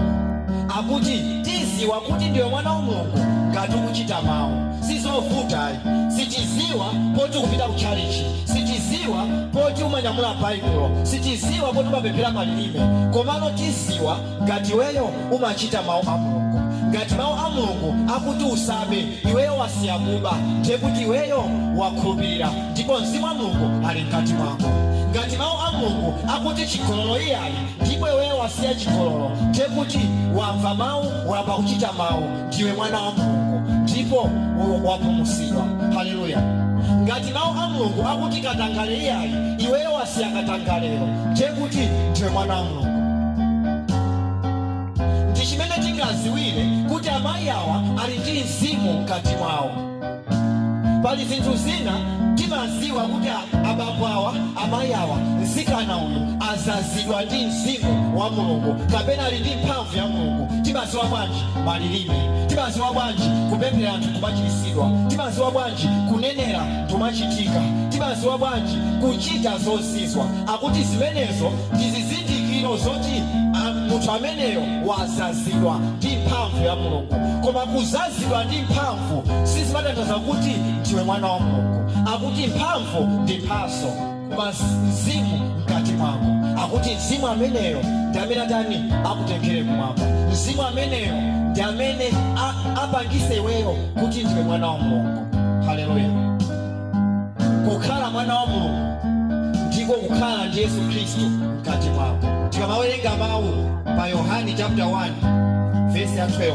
Akuti tiziwa kuti ndiwe mwana wa Mulungu ngati ukuchita mawu. Sizovuta, sitiziwa poti kupita ku chalichi, sitiziwa poti umanyamula baibulo, sitiziwa poti umapemphera malilime. Komano tiziwa ngati weyo umachita mawu a Mulungu. Ngati mawu a Mulungu akuti usabe, iweyo wasiya kuba, ndiye kuti iweyo wakhulupirira ndipo mzimu wa Mulungu ali mkati mwako. Ngati mawu a Mulungu akuti chigololo iyayi, ndipo iweyo wasiya chigololo, ndiye kuti wamva mawu, wayamba kuchita mawu, ndiwe mwana wa Mulungu ndipo wapulumutsidwa. Haleluya. Ngati mawu a Mulungu akuti katangale iyayi, iweyo wasiya katangalero, ndiye kuti ndiwe mwana wa Mulungu. Ndi chimene tingaziwire kuti amayi awa ali ndi mzimu mkati mwawo. Pali zinthu zina timaziwa kuti abambo awa, amayi awa, mtsikana uyu azazidwa ndi mzimu wa Mulungu kapena ali ndi mphamvu ya Mulungu. Timaziwa bwanji malilime? Timaziwa bwanji kupemphera anthu kumachiritsidwa? Timaziwa bwanji kunenera kumachitika? Timaziwa bwanji kuchita zozizwa? Akuti zimenezo ndi zizindikiro zoti munthu ameneyo wazazidwa ndi mphamvu ya Mulungu. Koma kuzazidwa ndi mphamvu sizimatanthauza kuti ndiwe mwana wa Mulungu. Akuti mphamvu ndi mphaso, koma mzimu mkati mwako. Akuti mzimu ameneyo ndi amene atani akutengere kumwamba. Mzimu ameneyo ndi amene apangise iweyo kuti ndiwe mwana wa Mulungu. Haleluya. Kukhala mwana wa Mulungu ndiko kukhala ndi Yesu Kristu mkati mwako. Tikamawerenga mawu pa Yohani chapter 1 verse ya 12.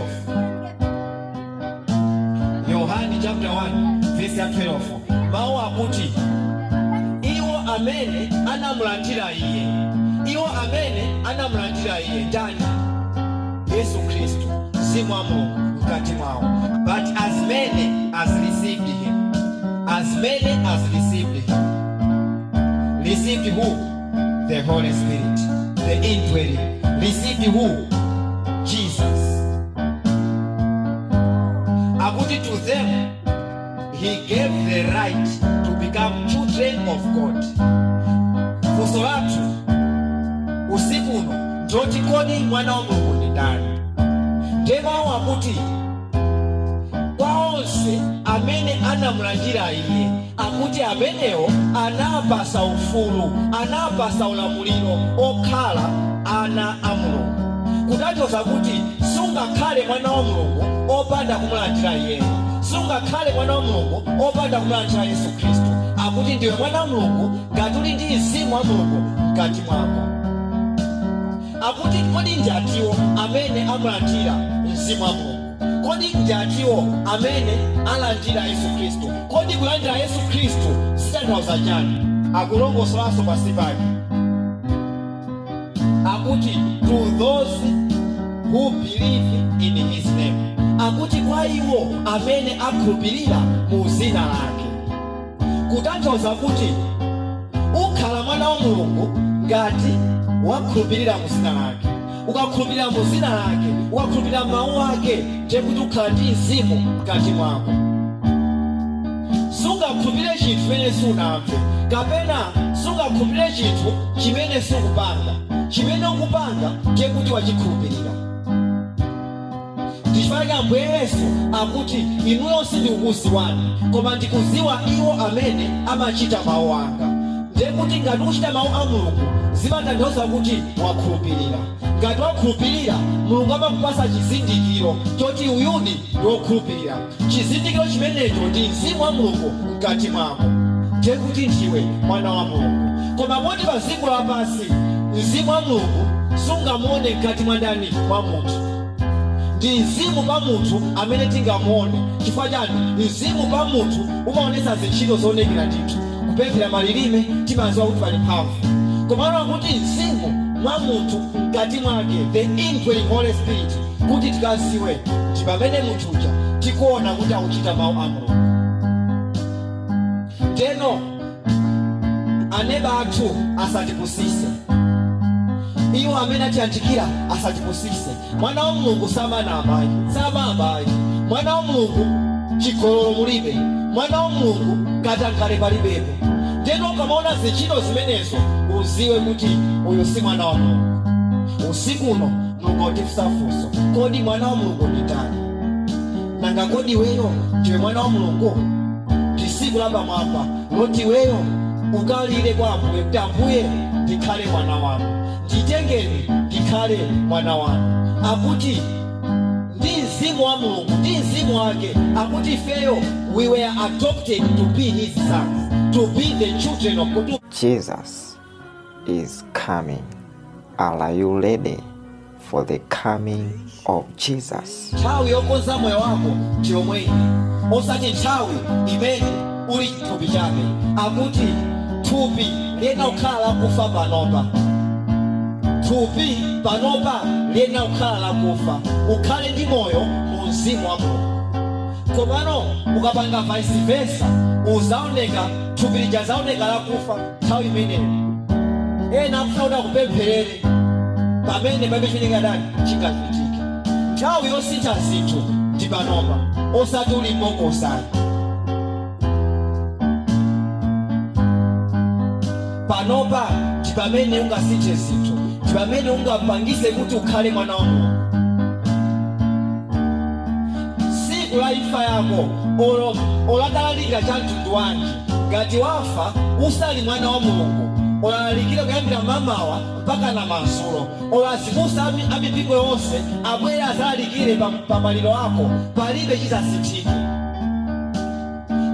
Yohani chapter 1 verse ya 12. Mawu akuti iwo amene anamulandira iye. Iwo amene anamulandira iye ndani? Yesu Kristu, mzimu wa Mulungu mkati mwawo. But as many as received him, as many as received him. Received who? The Holy Spirit, the indwelling. Received who? Jesus. According to them, he gave the right to become children of God. Fuso lathu toti kodi mwana wa Mulungu ndi ndani? Ndiye mawu akuti kwa onse amene anamulandira iye, akuti amenewo anapasa ufulu, anapasa ulamuliro okhala ana a Mulungu. Kutanthauza kuti sungakhale mwana wa Mulungu opanda kumulandira iye, sungakhale mwana wa Mulungu opanda kumulandira Yesu Khristu. Akuti ndiwe mwana wa Mulungu ngati uli ndi Mzimu wa Mulungu mkati mwako. Akuti kodi njatiwo amene amulandira Mzimu wa Mulungu? Kodi njatiwo amene alandira Yesu Khristu? Kodi kulandira Yesu Khristu sitanthauza chani? Akulongosolanso pasi pake akuti to those who believe in his name. Akuti kwa iwo amene akhulupirira mu dzina lake. Kutanthauza kuti ukhala mwana wa Mulungu ngati wakhulupirira mu dzina lake. Ukakhulupirira mu dzina lake, ukakhulupirira mawu ake, ndiye kuti ukhala ndi Mzimu mkati mwako. Sungakhulupirire chinthu chimene sunamve, kapena sungakhulupirire chinthu chimene sukupanga. Chimene ukupanga ndiye kuti wachikhulupirira. Ndichifukwa Ambuye Yesu akuti inuyo sindikukudziwani, koma ndikudziwa iwo amene amachita mawu anga. Ndiye kuti ngati ukuchita mawu a Mulungu zimatanthauza kuti wakhulupirira. Ngati wakhulupirira, Mulungu amakupasa chizindikiro choti uyudi ndi wokhulupirira. Chizindikiro chimenecho ndi Mzimu wa Mulungu mkati mwako, ndiye kuti ndiwe mwana wa Mulungu. Koma moti pa dziko lapansi Mzimu wa Mulungu sungamuone mkati mwa ndani mwa munthu. Ndi Mzimu pa munthu amene tingamuone. Chifukwa chani? Mzimu pa munthu umaonesa zintchito zoonekera ndithu. Kupemphera malilime timadziwa kuti pali mphamvu. Komano akuti Mzimu mwa munthu mkati mwake, the indwelling Holy Spirit, kuti tikaziwe ndi pamene munthu uja tikuona kuti akuchita mawu a Mulungu. Teno aneba athu asatipusise, iwo amene atiyandikira asatipusise. Mwana wa Mulungu samana amayi, samambayi. Mwana wa Mulungu chigololo mulibe, mwana wa Mulungu katankhale palibepo. Teno ukamaona zintchito zimenezo uziwe kuti uyu si mwana wa Mulungu. Usiku uno Mulungu watifunsa funso, kodi mwana wa Mulungu ndi ndani? Nanga kodi weyo ndiwe mwana wa Mulungu? Ndi tsiku la pamwamba loti weyo ukalire kwa Ambuye kuti Ambuye ndikhale mwana wanu, nditengeni ndikhale mwana wanu. Akuti ndi Mzimu wa Mulungu, ndi Mzimu wake, akuti ifeyo we were adopted to be his sons, to be the children of God. Jesus is coming. Are you ready for the coming of Jesus? Nthawi yokonza moyo wako ndiyo ino, osati nthawi imene uli thupi chabe. Akuti thupi lena ukhala kufa panopa, thupi panopa lena ukhala kufa, ukhale ndi moyo mu Mzimu wa Mulungu. Komano ukapanga vice versa, uzaoneka thupi lija zaoneka la kufa nthawi imeneyo. Ena akufuna kuti akupempherere pamene pabechitika dani chingachitike. Nthawi yosintha zinthu ndi panopa, osati uli mbokosani. Panopa ndi pamene ungasinthe zinthu, ndi pamene ungapangise kuti ukhale mwana wa Mulungu. Tsiku la imfa yako oladalalika cha mtundu wanji, ngati wafa usali mwana wa Mulungu, olalalikira kuyambira mamawa mpaka na mansulo, olazimusa amipingo yonse abwere azalalikire pa maliro ako, palibe chizasinthike.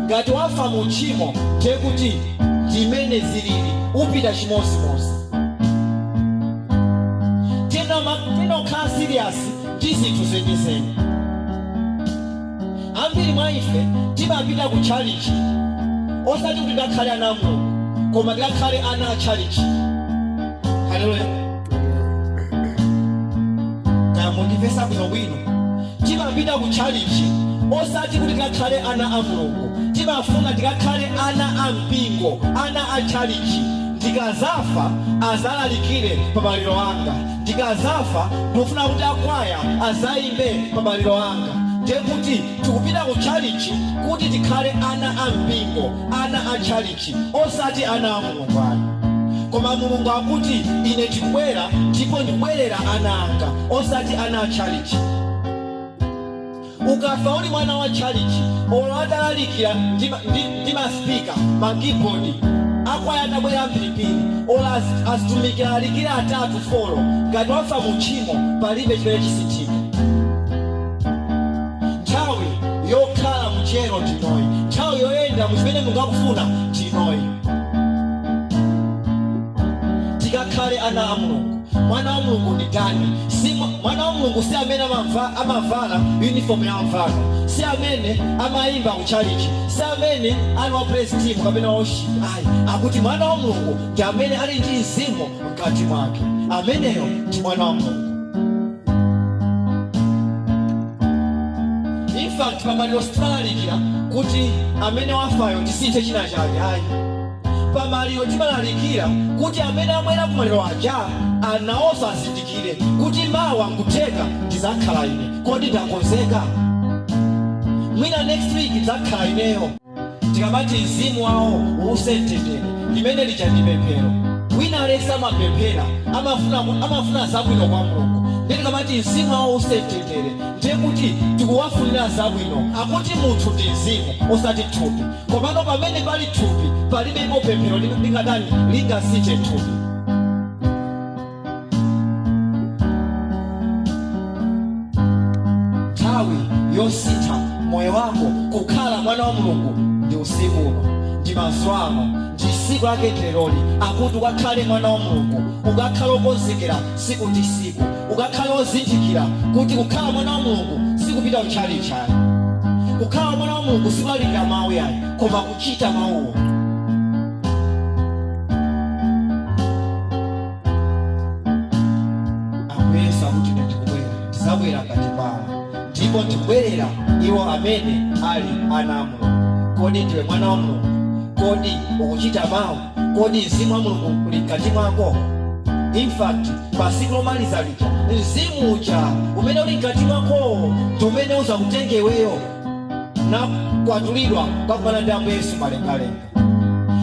Ngati wafa mu tchimo, ndiye kuti ndimene zilili upita chimozimozi. Tena ukhala serious ndi zinthu zenizeni. Ambiri mwa ife timapita ku chalichi osati kuti ngakhale ana a Mulungu, koma ngakhale ana a chalichi. Haleluya. Mundimvesa bwinobwino. Timapita ku chalichi osati kuti ngakhale ana a Mulungu, timafuna tikakhale ana a mpingo, ana a chalichi. Ndikazafa azalalikire pa maliro anga, ndikazafa ndofuna kuti akwaya azayimbe pa maliro anga. Ndiye kuti tikupita ku chalichi kuti tikhale ana a mpingo, ana a chalichi, osati ana a Mulungu. koma Mulungu akuti ine ndikubwera ndipo ndikubwerera ana anga osati ana a tchalichi. Ukafa uli mwana wa tchalichi olo atalalikira ndi maspika makeyboard akwaya atabwera mphiripiri olo azitumikira alikira atatu folo ngati wafa mu tchimo palibe chimene chisitika. Nthawi yokhala muchero ndinoyi, nthawi yoyenda muchimene mungakufuna ndinoyi. Tikakhale ana a Mulungu. Mwana wa Mulungu ndi ndani? Mwana wa Mulungu si amene amavala uniform ya mvano, si amene amayimba kuchalichi, si amene ali wa praise team kapena worship. Ayi, akuti mwana wa Mulungu ndi amene ali ndi mzimu mkati mwake. Ameneyo ndi mwana wa Mulungu. In fact, pamaliro sitilalikira kuti amene wafayo tisinthe china chake. Ayi, pamaliro timalalikira kuti amene amwera kumaliro aja anaonso azindikire kuti mawu anguteka ndizakhala ine. Kodi ndakonzeka? Mwina next week ndizakhala ineyo. Tikamati mzimu wawo usentendere limene lija ndi pemphero. Wina alesa mapemphera amafuna zabwino kwa Mulungu. Ndi tikamati mzimu wawo usentendere ndiye kuti tikuwafunira zabwino. Akuti munthu ndi mzimu osati thupi. Komano pamene pali thupi palibepo pemphero lingadani lingasinthe thupi. Nthawi yosintha moyo wako kukhala mwana wa Mulungu ndi usiku uno, ndi mazuwa ano, ndi tsiku lake leloli. Akuti ukakhale mwana wa Mulungu ukakhala okonzekera tsiku ndi tsiku, ukakhala ozindikira kuti kukhala mwana wa Mulungu sikupita utchalichi. Kukhala mwana wa Mulungu sikulalikira mawu yayi, koma kuchita mawuwo. Akuyesa kuti ndikubwera, ndizabwera ngati mbala, ndipo ndikubwerera iwo amene ali ana a Mulungu. Kodi ndiwe mwana wa Mulungu? Kodi ukuchita mawu? Kodi mzimu wa Mulungu uli mkati mwako? In fact, pasiku lomaliza lija mzimu uja umene uli mkati mwako ndi umene uzakutenge iweyo na kwatulidwa kwakumana ndi Ambuye Yesu malengalenga.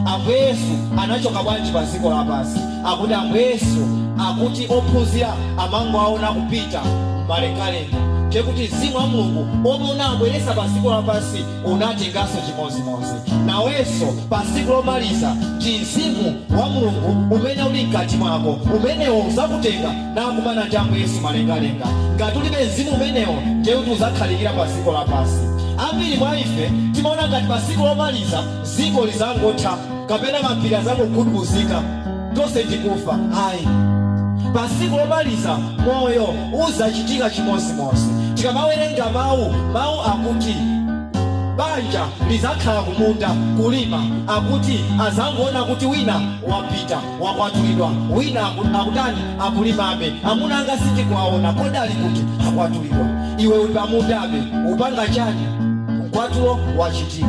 Ambuye Yesu anachoka bwanji pa dziko lapansi? Akuti Ambuye Yesu akuti ophunzira amangoaona kupita malengalenga. Kuti mzimu wa Mulungu omwe unabweresa pa dziko lapansi unatenganso chimozimozi nawenso pa tsiku lomaliza. Ndi mzimu wa Mulungu umene uli mkati mwako umenewo uzakutenga nakumana ndi Ambuye Yesu malengalenga. Ngati ulibe mzimu umenewo ndiye kuti uzakhalikira pa dziko lapansi. Ambiri mwa ife timaona ngati pa tsiku lomaliza dziko lizangotha kapena mapiri azangogudubuzika tonse tikufa. Ayi, pa tsiku lomaliza moyo uzachitika chimozimozi. Tikamawerenga mawu akuti banja lizakhala kumunda kulima. Akuti azangoona kuti wina wapita wakwatulidwa, wina akutani akulimabe. Amuna anga sindikuwaona, kodi ali kuti akwatulidwa. Iwe uli pamundabe upanga chani? Mkwatulo wachitika.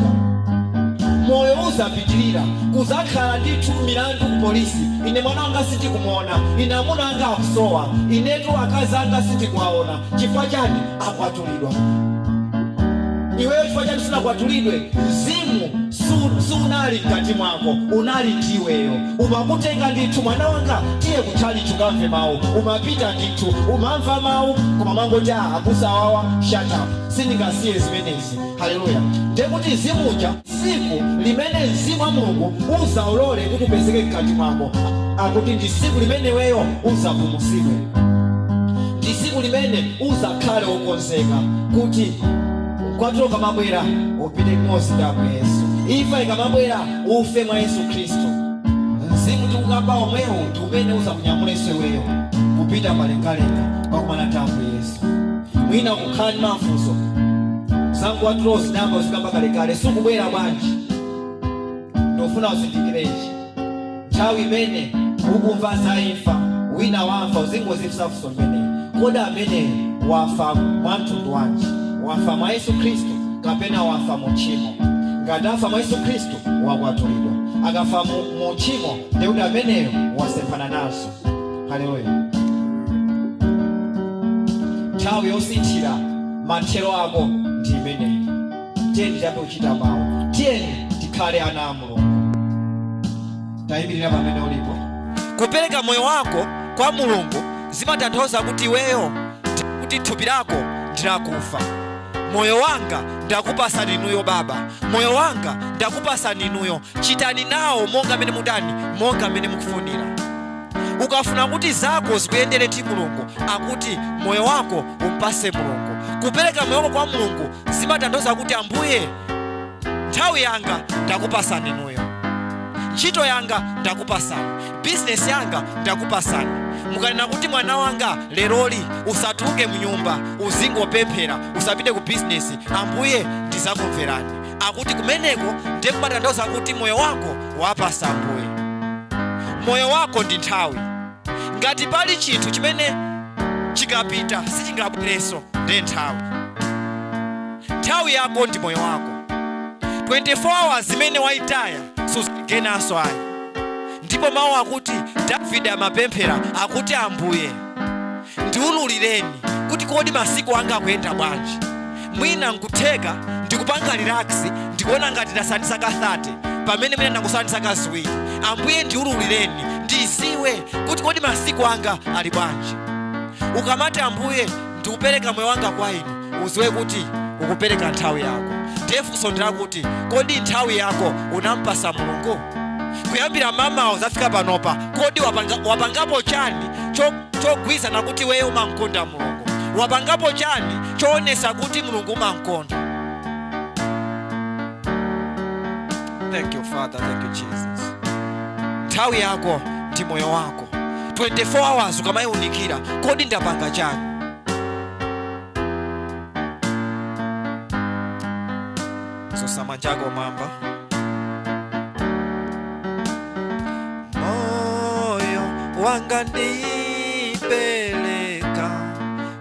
Moyo uzapitirira kuzakhala ndithu milandu ku polisi. Ine mwana wanga sindikumuona, ine amuna anga akusowa, inetu akazi anga sindikuwaona. Chifukwa chani? Akwatulidwa. Iweyo chifukwa chani sinakwatulidwe? Mzimu sunali mkati mwako, unali ndiweyo. Umakutenga ndithu mwana wanga tiye kutchalichi ukamve mawu. Umapita ndithu umamva mawu koma mangoti akusawawa shut up, sindingasiye zimenezi. Haleluya. Ndiye kuti mzimu uja tsiku limene mzimu wa Mulungu uzaulole kuti upezeke mkati mwako, akuti ndi tsiku limene weyo uzapulumutsidwe. Ndi tsiku limene uzakhale wokonzeka kuti mkwatulo kamabwera upite limodzi ndi Ambuye Yesu. Imfa ikamabwera ufe mwa Yesu Khristu. Mzimu tikukamba omwewo ndi umene uzakunyamulenso iweyo kupita malengalenga kwakumana ndi Ambuye Yesu. Mwina kukhala ndi mafunso zangu watulo zinamba uzikamba kalekale sikubwera bwanji. Ndofuna uzindikire ichi, nthawi imene ukumva za imfa wina wafa uzingozifsafuso limene kodi amene wafa mwa mtundu wanji? Wafa mwa Yesu Khristu kapena wafa mu tchimo? Ngati afa mwa Yesu Khristu wakwatulidwa, akafa mu tchimo ndi kuti ameneyo wasemphana nazo. Haleluya. Nthawi yosinthira mathero ako ndi imeneyi. Tiyeni tiyambe kuchita mawu, tiyeni tikhale ana a Mulungu. Tayimirira pamene ulipo. kupereka moyo wako kwa Mulungu zimatanthauza kuti iweyo kuti thupi lako ndilakufa. Moyo wanga ndakupasani inuyo Baba, moyo wanga ndakupasani inuyo, chitani nawo monga mene mudani, monga mene mukufunira. Ukafuna kuti zako zikuyendere ti Mulungu, akuti moyo wako umpase Mulungu. Kupereka moyo wako kwa Mulungu zimatanthauza kuti Ambuye, nthawi yanga ndakupasani inuyo, ntchito yanga ndakupasani, business yanga ndakupasani. Mukanena kuti mwana wanga leroli usatuluke mnyumba uzingopemphera usapite ku business, Ambuye ndizakumverani. Akuti kumeneko ndiye kumatanthauza kuti moyo wako wapasa Ambuye. Moyo wako ndi nthawi. Ngati pali chinthu chimene chikapita sichingabwereso ndi nthawi. Nthawi yako ndi moyo wako. 24 hours zimene waitaya suzigenaso ayi. Ndipo mawu akuti Davide amapemphera akuti Ambuye ndiululireni kuti kodi masiku anga akuyenda bwanji. Mwina nkutheka ndikupanga relax ndikuona ngati ndasandisa ka 30 pamene mwina ndangosandisa ka 2. Ambuye ndiululireni ndiziwe kuti kodi masiku anga ali bwanji. Ukamati Ambuye ndikupereka moyo wanga kwa inu, uziwe kuti ukupereka nthawi yako. Ndefunso ndirakuti kodi nthawi yako unampasa Mulungu? Kuyambira mamawo zafika panopa, kodi wapangapo chani chogwiza na kuti wewe umankonda Mulungu? Wapangapo chani choonesa kuti Mulungu umankonda? Thank you Father, thank you Jesus. Nthawi yako ndi moyo wako. 24 hours ukamayunikira, kodi ndapanga chani? Samanjago mamba. Moyo wanga ndipeleka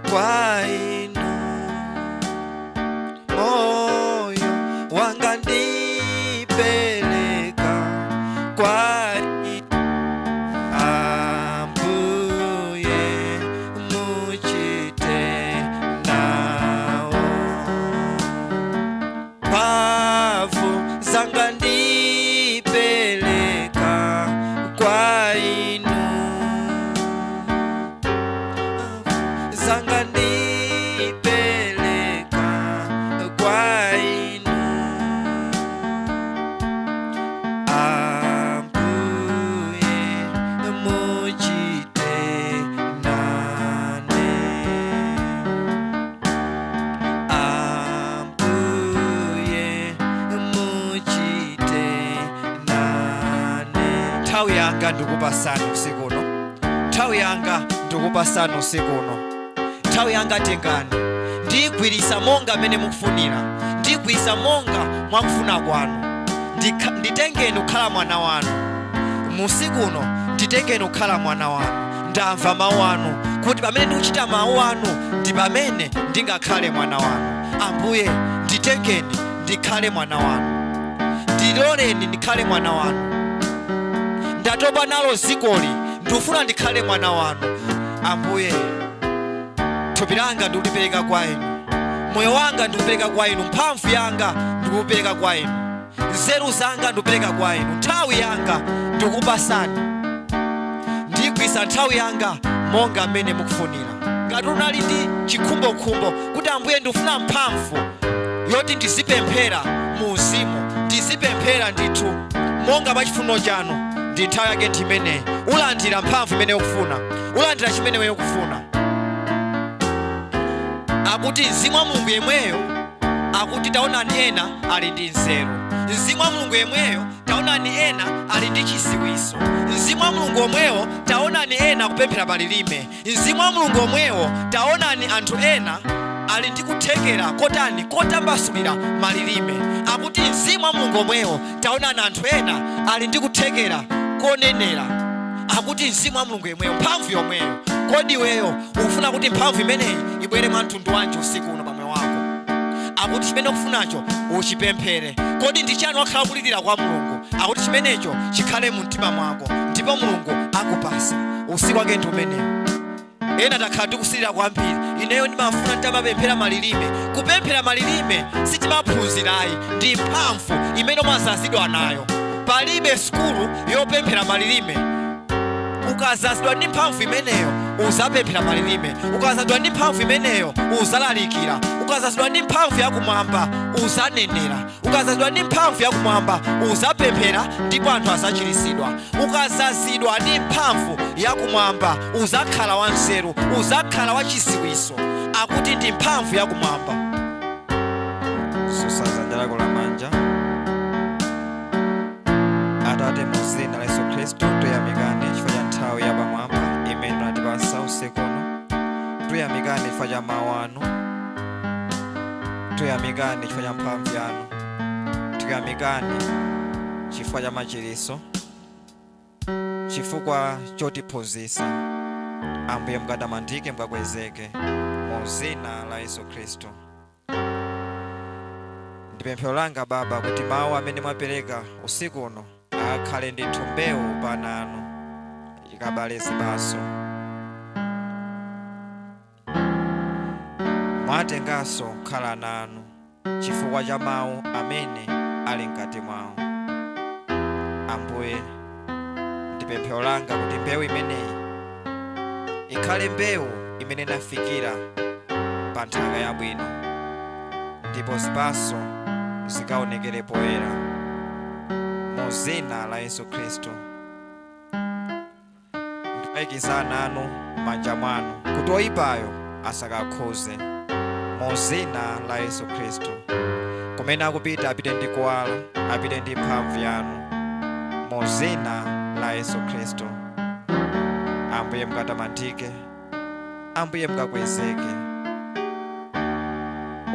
kwa inu, moyo wanga ndipeleka kwa inu, Ambuye muchite nawo. Zanga ndipeleka kwa inu, zanga ndipeleka kwa inu, Ambuye muchite nane, Ambuye nthawi yanga ndikupasani usiku uno, nthawi yanga ndikupasani usiku uno. Nthawi yanga tengani ndigwirisa monga mene mukufunira, ndigwirisa monga mwakufuna kwanu. Nditengeni ukhala mwana wanu musiku uno, nditengeni ukhala mwana wanu. Ndamva mawu anu kuti pamene ndikuchita mawu anu ndi pamene ndingakhale mwana wanu. Ambuye nditengeni ndikhale mwana wanu, ndiloleni ndikhale mwana wanu. Ndatopa nalo zikoli, ndifuna ndikhale mwana wanu. Ambuye thupi langa ndikulipereka kwa inu, moyo wanga ndikupereka kwa inu, mphamvu yanga ndikupereka kwa inu, nzeru zanga ndikupereka kwa inu. Nthawi yanga ndikupasani, ndigwisa nthawi yanga monga mmene mukufunira. Ngati unali ndi chikhumbokhumbo kuti Ambuye ndifuna mphamvu yoti ndizipemphera mu uzimu, ndizipemphera ndithu monga pachifuno chanu, ndi nthawi yake ndimene ulandira mphamvu imene ukufuna, ulandira chimene wewe ukufuna. Akuti Mzimu wa Mulungu yemweyo akuti taonani ena ali ndi nzeru, Mzimu wa Mulungu yemweyo taonani ena ali ndi chisiwiso, Mzimu wa Mulungu omwewo taonani ena kupemphera malilime, Mzimu wa Mulungu omwewo taonani anthu ena ali ndi kuthekera kotani kotambasulira malilime. Akuti Mzimu wa Mulungu omwewo taonani anthu ena ali ndi kuthekera konenera. Akuti Mzimu wa Mulungu yemweyo, mphamvu yomweyo. Kodi weyo ufuna kuti mphamvu imeneyi ibwere mwa mtundu wanji usiku uno pamwe wako? Akuti chimene ukufunacho uchipemphere. Kodi ndi chani wakhala kulirira kwa Mulungu? Akuti chimenecho chikhale mu mtima mwako, ndipo Mulungu akupasa usiku wake ndi umeneyo. Ena takhala tikusirira kwambiri, ineyo ndimafuna nditamapemphera malilime. Kupemphera malilime sitimaphunzirayi, ndi mphamvu imene mwazazidwa nayo. Palibe skulu yopemphera malilime ukazazidwa ndi mphamvu imeneyo uzapemphera malilime, ukazazidwa ndi mphamvu imeneyo uzalalikira, ukazazidwa ndi mphamvu yakumwamba uzanenera, ukazazidwa ndi mphamvu yakumwamba uzapemphera ndipo anthu azachiritsidwa, ukazazidwa ndi mphamvu yakumwamba uzakhala wanzeru, uzakhala wachiziwiso. Akuti ndi mphamvu yakumwamba. Susa dzanja lako lamanja. Atate mu dzina la Yesu Khristu tuyamikani chifukwa cha nthawi yapamwamba imene munatipasa usiku uno. Tuyamikani chifukwa cha mawu anu, tuyamikani chifukwa cha mphamvu yanu, tuyamikani chifukwa cha machiritso, chifukwa chotiphunzitsa. Ambuye mukatamandike, mukakwezeke mu dzina la Yesu Khristu. Ndipemphero langa Baba kuti mawu amene mwapereka usiku uno akhale ndithu mbewu pa ana anu ikabale zipatso. Mwatenganso kukhala ana anu chifukwa cha mawu amene ali mkati mwawo. Ambuye, ndipemphero langa kuti mbewu imeneyi ikhale mbewu imene inafikira pa nthaka yabwino, ndipo zipatso zikaonekere poyera mu dzina la Yesu Khristu. Ndikuwayikiza ana anu m'manja mwanu kuti oyipayo asakakhuze mu dzina la Yesu Khristu. Kumene akupita apite ndi kuwala, apite ndi mphamvu yanu mu dzina la Yesu Khristu. Ambuye mukatamandike, Ambuye mukakwezeke.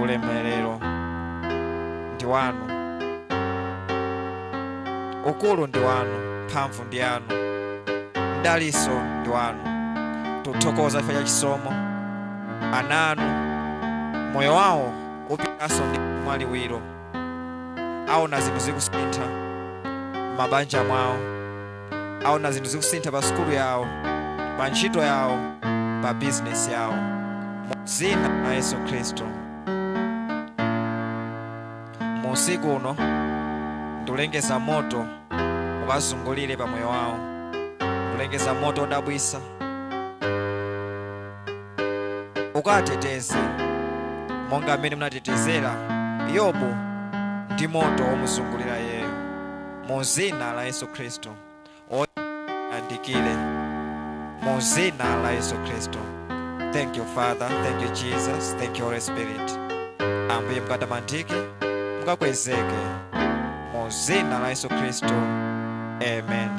Ulemerero ndi wanu, ukulu ndi wanu, mphamvu ndi yanu, mdalitso ndi wanu. Tuthokoza chifukwa cha chisomo ana anu moyo wawo upitanso ndi mwaliwiro, aona zinthu zikusintha m'mabanja mwawo, aona zinthu zikusintha pa sukulu yawo, pa ntchito yawo, pa bizinesi yawo mu dzina la Yesu Khristu. Mu usiku uno ndulengeza moto ukazungulire pa moyo wawo, ndulengeza moto odabwisa ukateteze monga amene munatetezera Yobu ndi moto omuzungulira yeyo mu dzina la Yesu Khristu. Oyandikire mu dzina la Yesu Khristu. Thank you Father, thank you Jesus, thank you Holy Spirit. Ambuye mukatamandike, mukakwezeke mu dzina la Yesu Khristu. Amen.